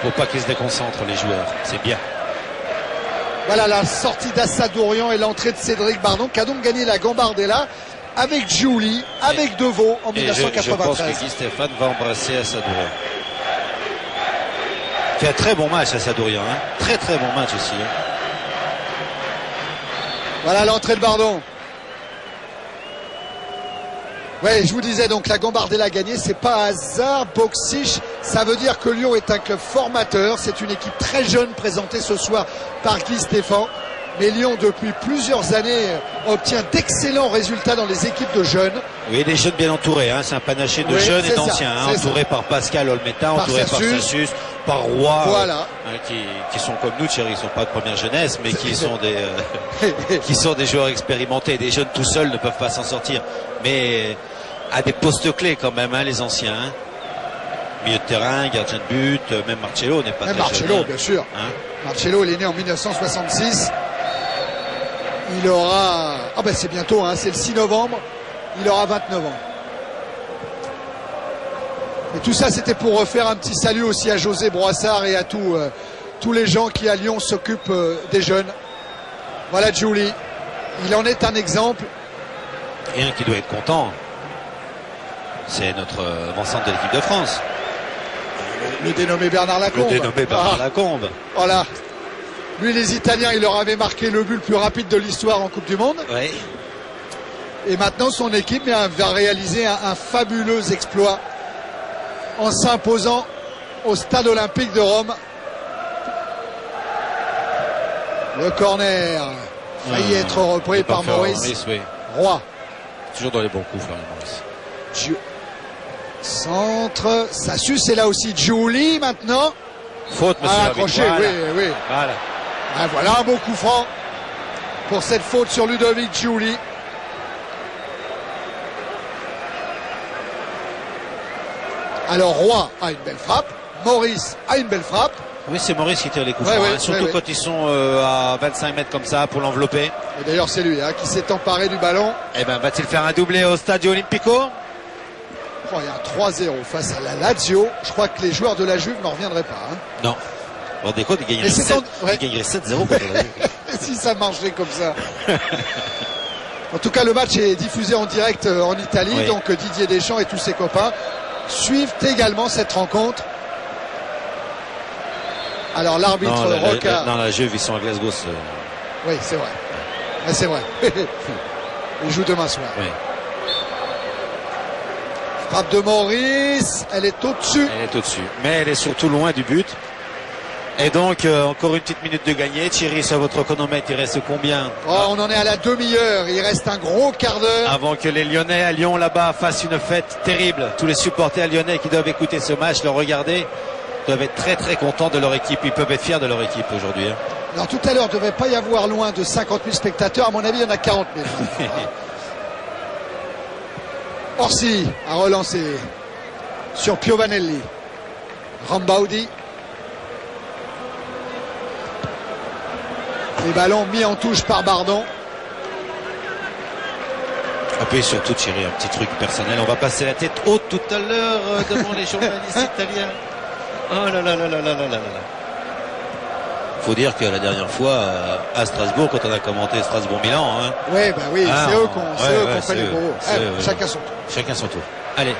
pour pas qu'ils se déconcentrent les joueurs. C'est bien. Voilà la sortie d'Assadourian et l'entrée de Cédric Bardon qui a donc gagné la Gambardella avec Giuli, avec Deveau en 1993. Je pense que Guy Stéphane va embrasser Assadourian. Fait un très bon match Assadourian, hein. Très très bon match aussi. Hein. Voilà l'entrée de Bardon. Ouais, je vous disais donc la Gambardella a gagné, c'est pas hasard. Boxish, ça veut dire que Lyon est un club formateur. C'est une équipe très jeune présentée ce soir par Guy Stéphane. Mais Lyon, depuis plusieurs années, obtient d'excellents résultats dans les équipes de jeunes. Oui, des jeunes bien entourés. Hein. C'est un panaché de jeunes et d'anciens. Hein, entouré par Pascal Olmeta, entouré par Sassus, par Roy. Voilà. Qui sont comme nous, Thierry. Ils ne sont pas de première jeunesse, mais qui sont qui sont des joueurs expérimentés. Des jeunes tout seuls ne peuvent pas s'en sortir. Mais à des postes clés quand même, hein, les anciens. Hein. Milieu de terrain, gardien de but, même Marcello n'est pas très Marcello, jeune. bien sûr. Hein. Marcello, il est né en 1966. Il aura... Ah ben c'est bientôt, hein, c'est le 6 novembre. Il aura 29 ans. Et tout ça, c'était pour refaire un petit salut aussi à José Broissard et à tous les gens qui à Lyon s'occupent des jeunes. Voilà Giuli. Il en est un exemple. Et un qui doit être content, c'est notre avant-centre de l'équipe de France. Le dénommé Bernard Lacombe. Le dénommé Bernard Lacombe. Voilà. Lui, les Italiens, il leur avait marqué le but le plus rapide de l'histoire en Coupe du Monde. Oui. Et maintenant, son équipe va réaliser un fabuleux exploit en s'imposant au Stade Olympique de Rome. Le corner failli être repris par Maurice. Oui. Roy. Toujours dans les bons coups, Florian Maurice. Centre. Sassus est là aussi. Giuli maintenant. Faute, monsieur. Accroché, voilà. oui. Voilà. Ah, voilà un beau coup franc pour cette faute sur Ludovic Giuli. Alors Roy a une belle frappe, Maurice a une belle frappe. Oui, c'est Maurice qui tire les coups francs, surtout quand ils sont à 25 mètres comme ça pour l'envelopper. Et d'ailleurs c'est lui qui s'est emparé du ballon. Eh ben, va-t-il faire un doublé au Stadio Olimpico? Il y a un 3-0 face à la Lazio. Je crois que les joueurs de la Juve n'en reviendraient pas. Non. Bon, des côtes, ils gagneraient 7-0 contre la Juve. Si ça marchait comme ça. En tout cas, le match est diffusé en direct en Italie. Donc Didier Deschamps et tous ses copains suivent également cette rencontre. Alors l'arbitre Roca. Non, la Juve, ils sont à Glasgow. Oui, c'est vrai. Mais c'est vrai. Ils jouent demain soir. Oui. Frappe de Maurice, elle est au-dessus. Elle est au-dessus. Mais elle est surtout loin du but. Et donc, encore une petite minute de gagner. Thierry, sur votre chronomètre, il reste combien? On en est à la demi-heure. Il reste un gros quart d'heure. Avant que les Lyonnais à Lyon, là-bas, fassent une fête terrible. Tous les supporters lyonnais qui doivent écouter ce match, le regarder, doivent être très très contents de leur équipe. Ils peuvent être fiers de leur équipe aujourd'hui. Hein. Alors tout à l'heure, il ne devait pas y avoir loin de 50 000 spectateurs. À mon avis, il y en a 40 000. Orsi a relancé sur Piovanelli. Rambaudi. Les ballons mis en touche par Bardon. Et puis surtout Thierry, un petit truc personnel. On va passer la tête haute tout à l'heure devant les journalistes italiens. Oh là là là là là là là là. Faut dire que la dernière fois à Strasbourg, quand on a commenté Strasbourg-Milan. Hein, oui, c'est eux qu'on fait les gros. Chacun son tour. Chacun son tour. Allez.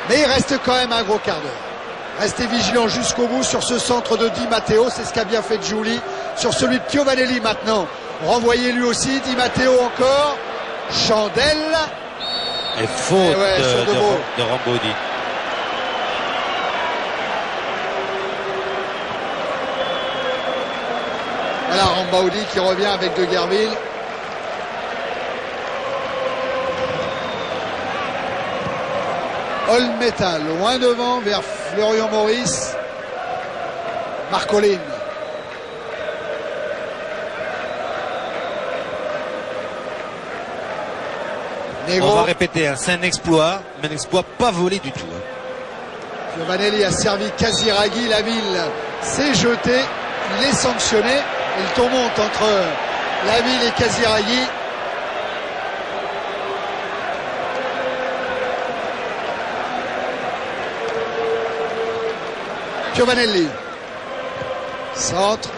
Mais il reste quand même un gros quart d'heure. Restez vigilants jusqu'au bout sur ce centre de Di Matteo. C'est ce qu'a bien fait Giuli. Sur celui de Piovanelli maintenant. Renvoyé lui aussi. Di Matteo encore. Chandelle. Et faute de Rambaudi. Voilà Rambaudi qui revient avec De Guerville. Olmeta loin devant vers Florian Maurice. Marcolin. Negro. On va répéter, hein, c'est un exploit, mais un exploit pas volé du tout. Hein. Giovanelli a servi Casiraghi, la ville s'est jetée, il est sanctionné et le tour monte entre la ville et Casiraghi. Giovanelli, centre,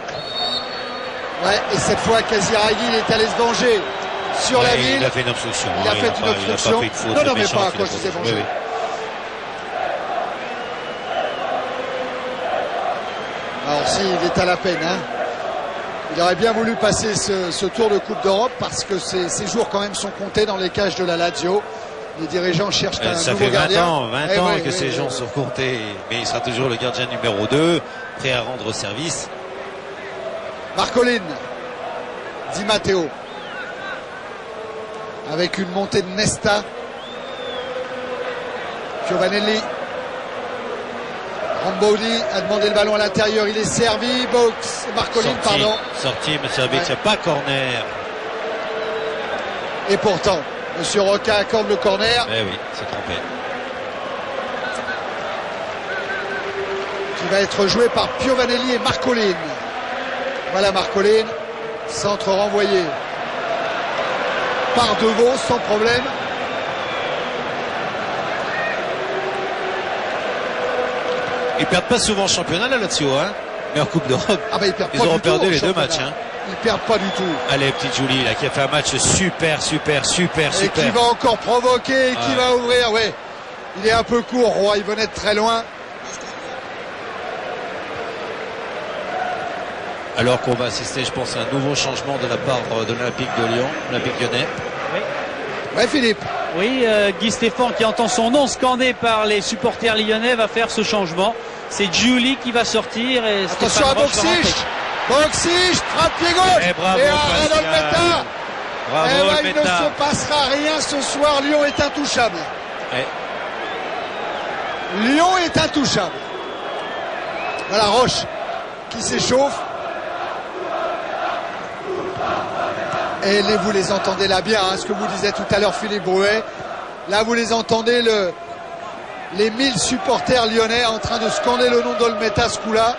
ouais, et cette fois Casiraghi il est allé se venger sur la ville. Il a fait une obstruction. Il a fait une obstruction. Il a pas fait une faute, Non, mais méchante, pas quand je disais venger. Oui. Alors s'il est à la peine, hein. Il aurait bien voulu passer ce tour de Coupe d'Europe parce que ces jours quand même sont comptés dans les cages de la Lazio. Les dirigeants cherchent un ça nouveau fait 20 gardien. ans que ces gens sont comptés, mais il sera toujours le gardien numéro 2, prêt à rendre service. Marcolin, Di Matteo, avec une montée de Nesta. Giovanelli. Rambaudi a demandé le ballon à l'intérieur, il est servi. Box, Marcolin, pardon. Sorti, mais servi, c'est pas corner. Et pourtant, Monsieur Roca accorde le corner. Eh oui, c'est trompé. Qui va être joué par Piovanelli et Marcolin. Voilà Marcolin, centre renvoyé par De Vos sans problème. Ils perdent pas souvent le championnat la Lazio, hein, mais en Coupe d'Europe, Ah bah, ils auront perdu les deux matchs. Hein. Ils perdent pas du tout. Allez, petite Julie, là, qui a fait un match super. Et qui va encore provoquer, qui va ouvrir. Ouais, il est un peu court, Roy, il venait de très loin. Alors qu'on va assister, je pense, à un nouveau changement de la part de l'Olympique de Lyon, l'Olympique lyonnais. Ouais, Philippe. Oui, Guy Stéphane qui entend son nom scandé par les supporters lyonnais va faire ce changement. C'est Giuli qui va sortir. Et attention à Boxic. Boxic, frappe pied gauche. Et bravo, Pascal. Olmeta. Bravo, il ne se passera rien ce soir. Lyon est intouchable. Lyon est intouchable. Voilà Roche qui s'échauffe. Et vous les entendez là bien, hein, ce que vous disait tout à l'heure Philippe Brouet. Là vous les entendez, les 1000 supporters lyonnais en train de scander le nom d'Olmeta ce coup-là.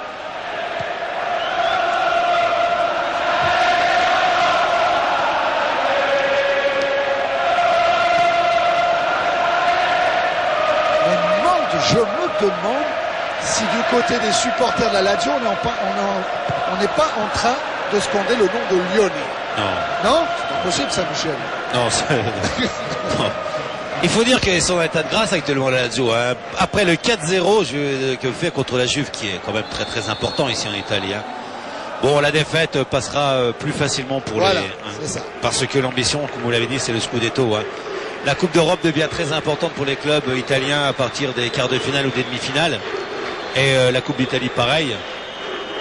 Je me demande si du côté des supporters de la Lazio, on n'est pas en train de scander le nom de Lyonnais. Non. Non, c'est pas possible ça, Michel. Non, non. Il faut dire qu'ils sont en état de grâce actuellement la Lazio. Hein. Après le 4-0 que fait contre la Juve, qui est quand même très important ici en Italie. Hein. Bon, la défaite passera plus facilement pour voilà, les. C'est ça. Parce que l'ambition, comme vous l'avez dit, c'est le Scudetto. Hein. La Coupe d'Europe devient très importante pour les clubs italiens à partir des quarts de finale ou des demi-finales. Et la Coupe d'Italie, pareil.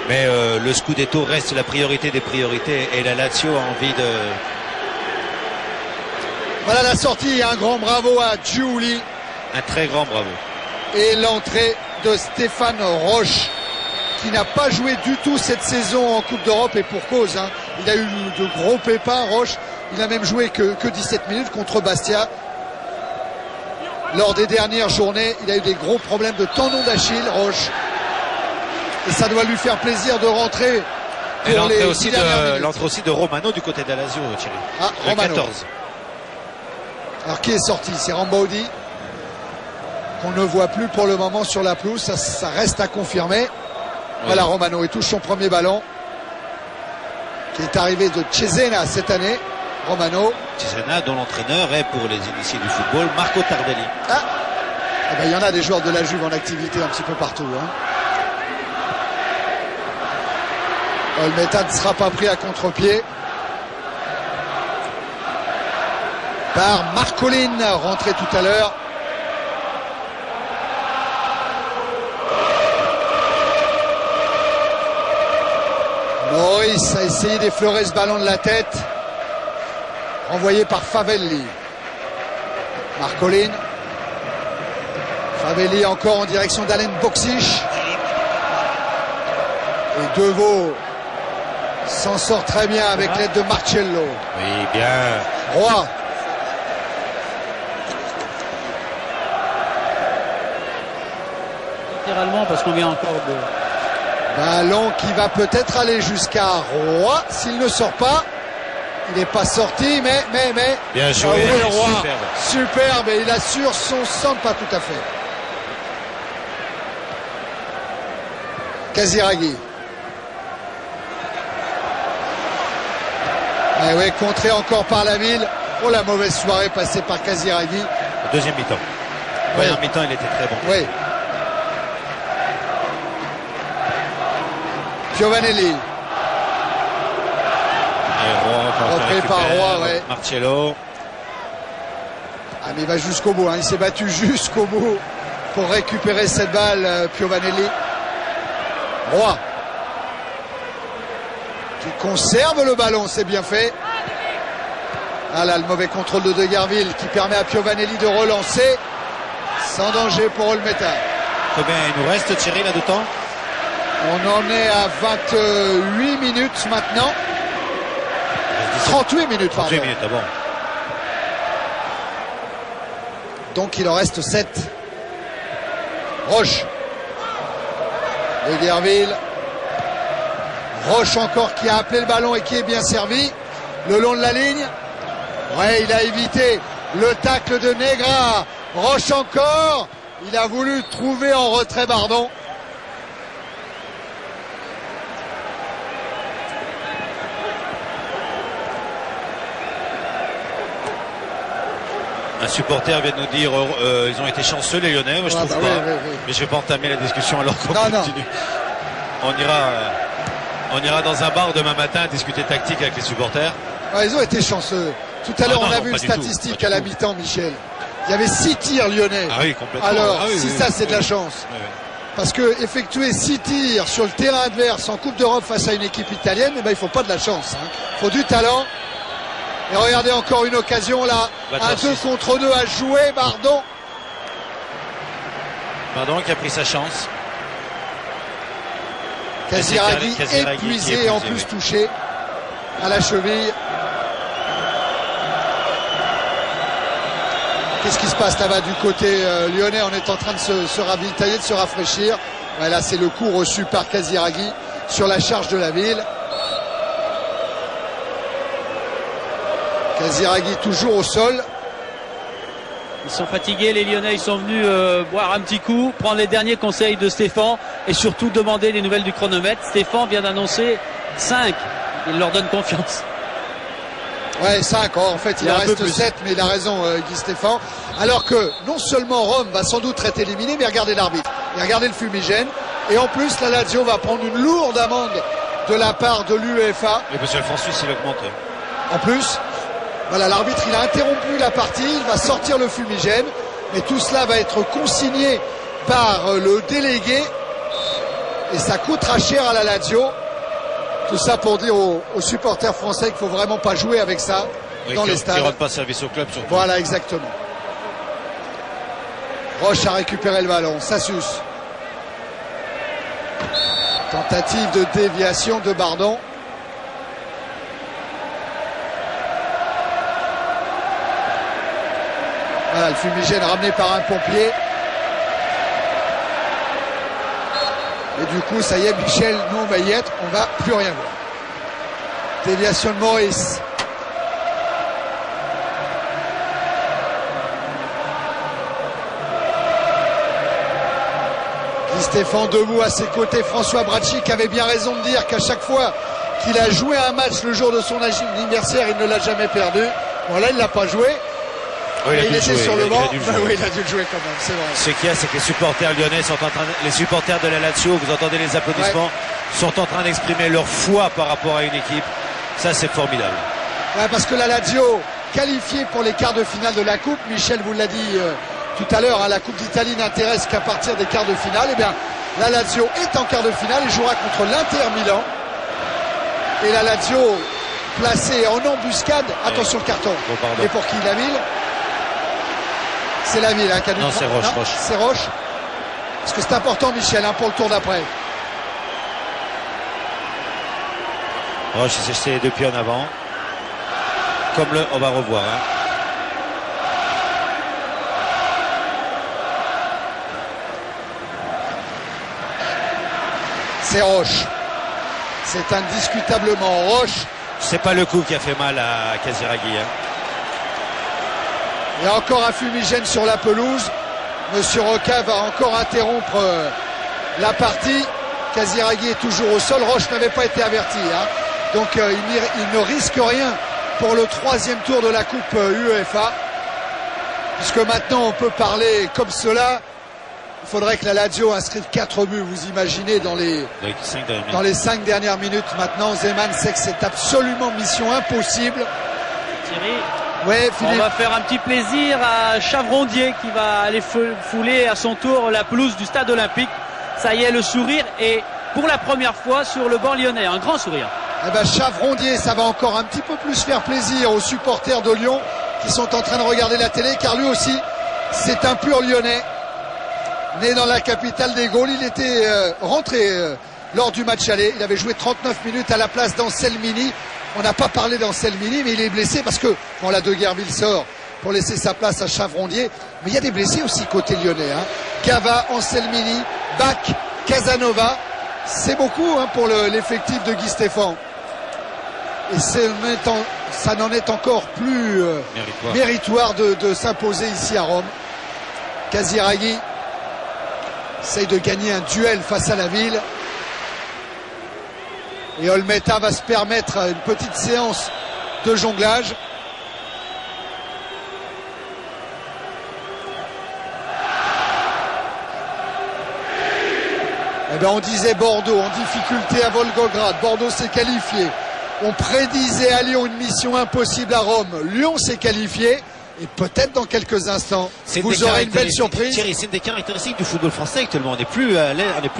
Mais le Scudetto reste la priorité des priorités. Et la Lazio a envie de... Voilà la sortie. Un grand bravo à Giuli. Un très grand bravo. Et l'entrée de Stéphane Roche, qui n'a pas joué du tout cette saison en Coupe d'Europe. Et pour cause. Hein. Il a eu de gros pépins, Roche. Il n'a même joué que 17 minutes contre Bastia. Lors des dernières journées, il a eu des gros problèmes de tendon d'Achille, Roche. Et ça doit lui faire plaisir de rentrer. Et l'entrée aussi de Romano du côté de la Lazio, Thierry. Ah, Romano. 14. Alors qui est sorti? C'est Rambaudi, qu'on ne voit plus pour le moment sur la pelouse. Ça reste à confirmer. Oui. Voilà Romano, il touche son premier ballon, qui est arrivé de Cesena cette année. Romano. Cesena, dont l'entraîneur est, pour les initiés du football, Marco Tardelli. Ah, eh ben, il y en a des joueurs de la Juve en activité un petit peu partout. Hein. Olmeta ne sera pas pris à contre-pied par Marcolin, rentré tout à l'heure. Maurice a essayé d'effleurer ce ballon de la tête. Envoyé par Favelli. Marcolin. Favelli encore en direction d'Alen Boxic. Et De Vos s'en sort très bien avec l'aide de Marcello. Oui, bien. Roy. latéralement parce qu'on vient encore de... Ballon qui va peut-être aller jusqu'à Roy s'il ne sort pas. Il n'est pas sorti, mais. Bien joué, Ah oui, Roy. superbe. Superbe, et il assure son centre, pas tout à fait. Casiraghi. Eh oui, contré encore par la ville. Oh, la mauvaise soirée passée par Casiraghi. Deuxième mi-temps. Première mi-temps, il était très bon. Oui. Piovanelli. Et Roy, Repris par Roy, ouais. Marcello. Ah, mais il va jusqu'au bout, hein. Il s'est battu jusqu'au bout pour récupérer cette balle, Piovanelli. Roy. Qui conserve le ballon, c'est bien fait. Ah là, le mauvais contrôle de Degerville qui permet à Piovanelli de relancer sans danger pour Olmeta. Combien il nous reste, Thierry, là de temps? On en est à 28 minutes maintenant. 38 minutes, pardon. 38 minutes, ah bon. Donc il en reste 7. Roche. Degerville. Roche encore qui a appelé le ballon et qui est bien servi. Le long de la ligne. Ouais, il a évité le tacle de Negra. Roche encore. Il a voulu trouver en retrait Bardon. Un supporter vient de nous dire ils ont été chanceux les Lyonnais, moi je trouve pas. Oui. Mais je vais pas entamer la discussion alors qu'on Non. continue. On ira dans un bar demain matin discuter tactique avec les supporters. Ouais, ils ont été chanceux. Tout à l'heure, non, on a non, vu pas une du tout, statistique pas à du la tout. mi-temps, Michel. Il y avait 6 tirs lyonnais. Ah oui, complètement. Alors, Ah oui, si oui, ça, oui, c'est de la oui. chance. Oui, oui. Parce que effectuer 6 tirs sur le terrain adverse en Coupe d'Europe face à une équipe italienne, eh ben, il faut pas de la chance. Il faut du talent. Et regardez encore une occasion là. Un 2 contre 2 à jouer, Bardon. Bardon qui a pris sa chance. Casiraghi Casiraghi épuisé qui est et en épuisé, plus oui. touché à la cheville. Qu'est-ce qui se passe là-bas du côté lyonnais? On est en train de se ravitailler, de se rafraîchir. Ouais, là, c'est le coup reçu par Casiraghi sur la charge de la ville. Casiraghi toujours au sol. Ils sont fatigués, les Lyonnais, ils sont venus boire un petit coup, prendre les derniers conseils de Stéphane et surtout demander des nouvelles du chronomètre. Stéphane vient d'annoncer 5. Il leur donne confiance. Ouais, 5. En fait, il en reste 7, mais il a raison, Guy Stéphane. Alors que non seulement Rome va sans doute être éliminé, mais regardez l'arbitre. Et regardez le fumigène. Et en plus, la Lazio va prendre une lourde amende de la part de l'UEFA. Oui, parce que le franc suisse, il augmente. En plus, voilà, l'arbitre, il a interrompu la partie, il va sortir le fumigène, mais tout cela va être consigné par le délégué et ça coûtera cher à la Lazio. Tout ça pour dire aux supporters français qu'il ne faut vraiment pas jouer avec ça dans les stades. Qui ne rendent pas service au club, surtout. Voilà, exactement. Roche a récupéré le ballon, Sassus. Tentative de déviation de Bardon. Voilà, le fumigène ramené par un pompier. Et du coup, ça y est, Michel, nous on va y être, on va plus rien voir. Déviation de Maurice. Guy Stéphane debout à ses côtés. François Bracci qui avait bien raison de dire qu'à chaque fois qu'il a joué un match le jour de son anniversaire, il ne l'a jamais perdu. Bon là, il ne l'a pas joué. Oui, il était sur le banc. Il Oui, il a dû le jouer quand même, c'est vrai. Ce qu'il y a, c'est que les supporters lyonnais sont en train les supporters de la Lazio, vous entendez les applaudissements, sont en train d'exprimer leur foi par rapport à une équipe. Ça, c'est formidable. Ouais, parce que la Lazio, qualifiée pour les quarts de finale de la Coupe, Michel vous l'a dit tout à l'heure, la Coupe d'Italie n'intéresse qu'à partir des quarts de finale. Eh bien, la Lazio est en quart de finale et jouera contre l'Inter Milan. Et la Lazio, placée en embuscade, attention le carton. Bon, et pour qui la ville? C'est la ville qui a dû Non, c'est Roche. Roche. C'est Roche. Parce que c'est important, Michel, pour le tour d'après. Roche, il s'est jeté les deux pieds en avant. Comme on va revoir. C'est Roche. C'est indiscutablement Roche. C'est pas le coup qui a fait mal à Casiraghi. Hein. Il y a encore un fumigène sur la pelouse. Monsieur Roca va encore interrompre la partie. Casiraghi est toujours au sol. Roche n'avait pas été averti. Hein. Donc il ne risque rien pour le 3e tour de la Coupe UEFA. Puisque maintenant on peut parler comme cela. Il faudrait que la Lazio inscrive 4 buts, vous imaginez, dans les 5 dernières minutes. Maintenant, Zeman sait que c'est absolument mission impossible. Thierry, ouais, on va faire un petit plaisir à Chavrondier qui va aller fouler à son tour la pelouse du stade olympique. Ça y est, le sourire est pour la première fois sur le banc lyonnais, un grand sourire. Eh ben, Chavrondier, ça va encore un petit peu plus faire plaisir aux supporters de Lyon qui sont en train de regarder la télé, car lui aussi, c'est un pur Lyonnais. Né dans la capitale des Gaules, il était rentré lors du match aller. Il avait joué 39 minutes à la place d'Anselmini. On n'a pas parlé d'Anselmini, mais il est blessé parce que quand la De Guerville sort pour laisser sa place à Chavrondier. Mais il y a des blessés aussi côté lyonnais. Hein. Cava, Anselmini, Bach, Casanova. C'est beaucoup hein, pour l'effectif de Guy Stéphane. Et ça n'en est encore plus méritoire de s'imposer ici à Rome. Casiraghi essaye de gagner un duel face à la ville. Et Olmeta va se permettre une petite séance de jonglage. Eh bien, on disait Bordeaux en difficulté à Volgograd. Bordeaux s'est qualifié. On prédisait à Lyon une mission impossible à Rome. Lyon s'est qualifié. Et peut-être dans quelques instants, vous aurez une belle surprise. Thierry, c'est une des caractéristiques du football français actuellement. On est plus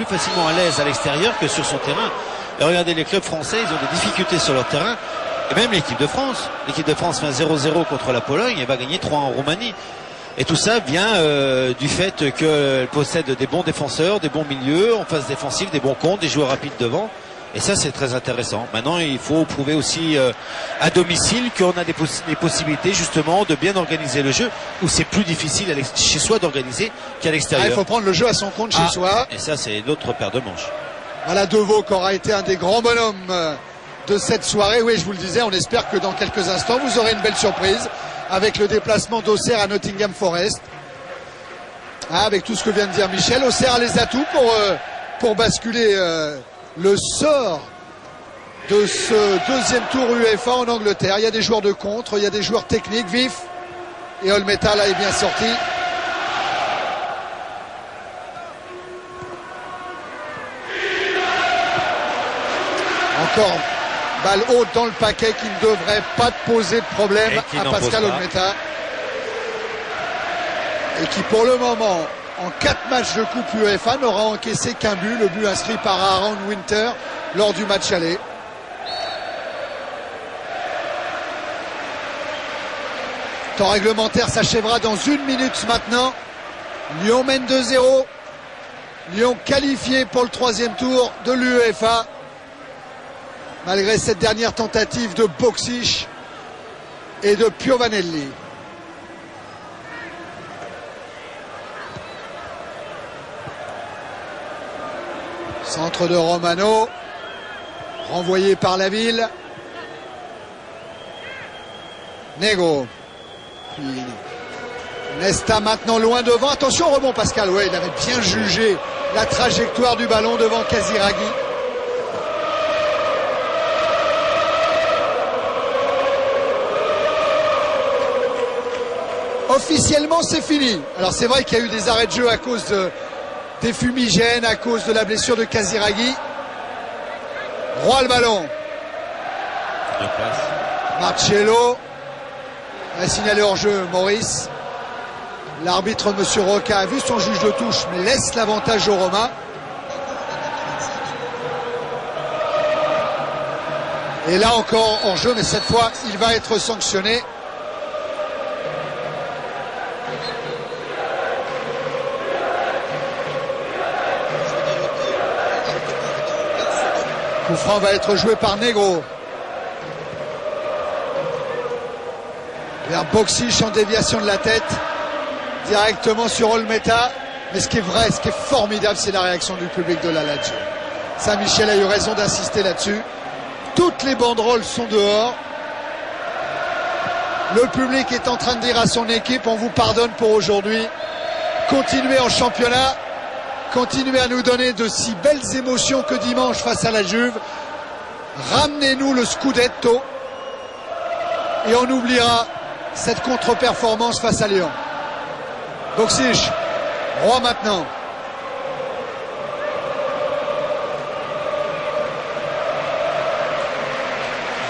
facilement à l'aise à l'extérieur que sur son terrain. Et regardez les clubs français, ils ont des difficultés sur leur terrain. Et même l'équipe de France. L'équipe de France fait un 0-0 contre la Pologne et va gagner 3 en Roumanie. Et tout ça vient du fait qu'elle possède des bons défenseurs, des bons milieux, en phase défensive, des bons comptes, des joueurs rapides devant. Et ça, c'est très intéressant. Maintenant, il faut prouver aussi à domicile qu'on a des possibilités justement de bien organiser le jeu, où c'est plus difficile chez soi d'organiser qu'à l'extérieur. Il faut prendre le jeu à son compte chez soi. Et ça, c'est l'autre paire de manches. Voilà Deveau qui aura été un des grands bonhommes de cette soirée. Oui, je vous le disais, on espère que dans quelques instants, vous aurez une belle surprise avec le déplacement d'Auxerre à Nottingham Forest. Avec tout ce que vient de dire Michel, Auxerre a les atouts pour basculer le sort de ce deuxième tour UEFA en Angleterre. Il y a des joueurs de contre, il y a des joueurs techniques vifs. Et Olmeta là est bien sorti. Encore balle haute dans le paquet qui ne devrait pas poser de problème à Pascal Olmeta. Et qui pour le moment, en 4 matchs de Coupe UEFA, n'aura encaissé qu'un but, le but inscrit par Aaron Winter lors du match aller. Temps réglementaire s'achèvera dans 1 minute maintenant. Lyon mène 2-0. Lyon qualifié pour le 3e tour de l'UEFA. Malgré cette dernière tentative de Boksic et de Piovanelli. Centre de Romano, renvoyé par la ville. Negro. Puis Nesta maintenant loin devant. Attention, rebond Pascal. Ouais, il avait bien jugé la trajectoire du ballon devant Casiraghi. Officiellement, c'est fini. Alors c'est vrai qu'il y a eu des arrêts de jeu à cause des fumigènes, à cause de la blessure de Casiraghi. Roy le ballon. Marcello a signalé hors jeu Maurice. L'arbitre Monsieur Roca a vu son juge de touche mais laisse l'avantage aux Romains. Et là encore hors jeu, mais cette fois il va être sanctionné. Coup franc va être joué par Negro. Vers Boksic en déviation de la tête. Directement sur Olmeta. Mais ce qui est vrai, ce qui est formidable, c'est la réaction du public de la Lazio. Saint-Michel a eu raison d'insister là-dessus. Toutes les banderoles sont dehors. Le public est en train de dire à son équipe, on vous pardonne pour aujourd'hui. Continuez en championnat. Continuez à nous donner de si belles émotions que dimanche face à la Juve. Ramenez-nous le Scudetto. Et on oubliera cette contre-performance face à Lyon. Boksic, Roy maintenant.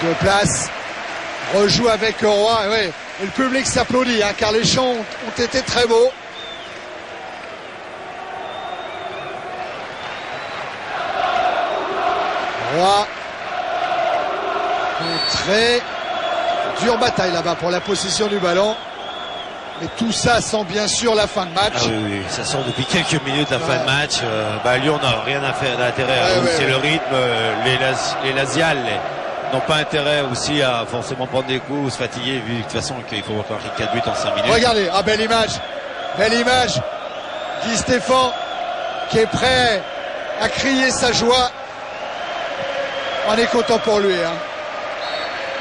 Deux places. Rejoue avec Roy. Ouais. Et le public s'applaudit, hein, car les chants ont été très beaux. Roy. Très dure bataille là-bas pour la possession du ballon. Mais tout ça sent bien sûr la fin de match. Ah oui, ça sent depuis quelques minutes la fin de match. Lyon n'a rien à faire d'intérêt à c'est le rythme. Les Laziales n'ont pas intérêt aussi à forcément prendre des coups ou se fatiguer, vu de toute façon qu'il faut marquer 4 buts en 5 minutes. Regardez, belle image. Belle image. Guy Stéphane qui est prêt à crier sa joie. On est content pour lui. Hein.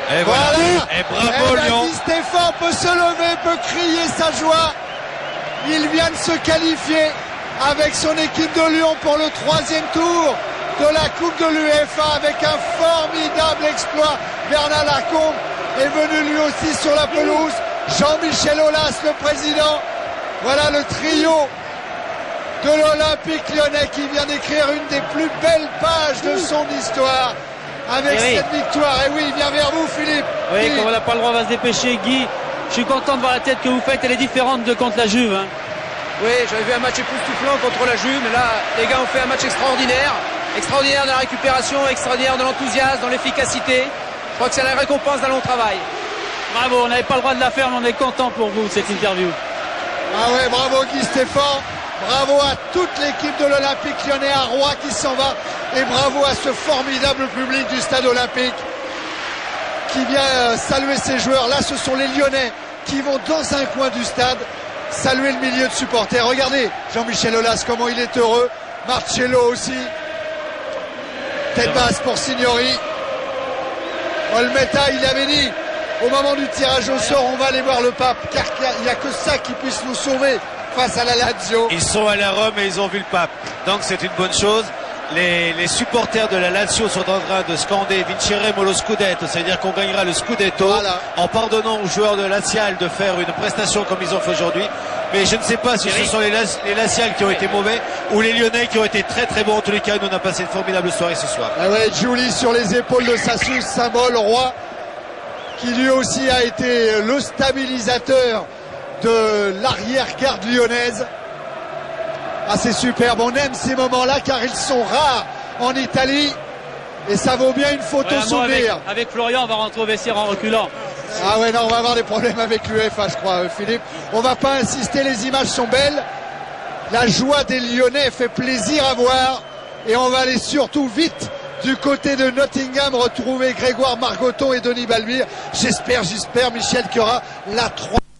Et voilà. Et bravo Lyon. Guy Stéphane peut se lever, peut crier sa joie. Il vient de se qualifier avec son équipe de Lyon pour le 3e tour de la Coupe de l'UEFA avec un formidable exploit. Bernard Lacombe est venu lui aussi sur la pelouse. Jean-Michel Aulas, le président. Voilà le trio de l'Olympique Lyonnais qui vient d'écrire une des plus belles pages de son histoire avec cette victoire. Et oui, il vient vers vous, Philippe. Oui, comme on n'a pas le droit, on va se dépêcher. Guy, je suis content de voir la tête que vous faites. Elle est différente de contre la Juve. Hein. Oui, j'avais vu un match époustouflant contre la Juve, mais là, les gars ont fait un match extraordinaire. Extraordinaire dans la récupération, extraordinaire dans l'enthousiasme, dans l'efficacité. Je crois que c'est la récompense d'un long travail. Bravo, on n'avait pas le droit de la faire, mais on est content pour vous, cette interview. Ah ouais, bravo Guy Stéphane. Bravo à toute l'équipe de l'Olympique Lyonnais, à Roy qui s'en va. Et bravo à ce formidable public du stade olympique qui vient saluer ses joueurs. Là, ce sont les Lyonnais qui vont dans un coin du stade saluer le milieu de supporters. Regardez Jean-Michel Aulas, comment il est heureux. Marcello aussi. Tête basse pour Signori. Olmeta, il avait dit au moment du tirage au sort, on va aller voir le pape, car il n'y a que ça qui puisse nous sauver face à la Lazio. Ils sont allés à Rome et ils ont vu le pape, donc c'est une bonne chose. Les supporters de la Lazio sont en train de scander Vinceremo lo Scudetto, c'est-à-dire qu'on gagnera le Scudetto, en pardonnant aux joueurs de Laziale de faire une prestation comme ils ont fait aujourd'hui. Mais je ne sais pas si ce sont les Laziales qui ont été mauvais ou les Lyonnais qui ont été très très bons. En tous les cas, nous on a passé une formidable soirée ce soir. Ah ouais, Julie sur les épaules de Sassus, symbole Roy, qui lui aussi a été le stabilisateur de l'arrière-garde lyonnaise. Ah, c'est superbe, on aime ces moments-là car ils sont rares en Italie et ça vaut bien une photo souvenir. Avec Florian, on va rentrer au vestiaire en reculant. Ah ouais, non, on va avoir des problèmes avec l'UEFA, je crois, Philippe. On va pas insister, les images sont belles. La joie des Lyonnais fait plaisir à voir et on va aller surtout vite du côté de Nottingham retrouver Grégoire Margoton et Denis Balbir. J'espère, Michel, qu'il y aura la 3.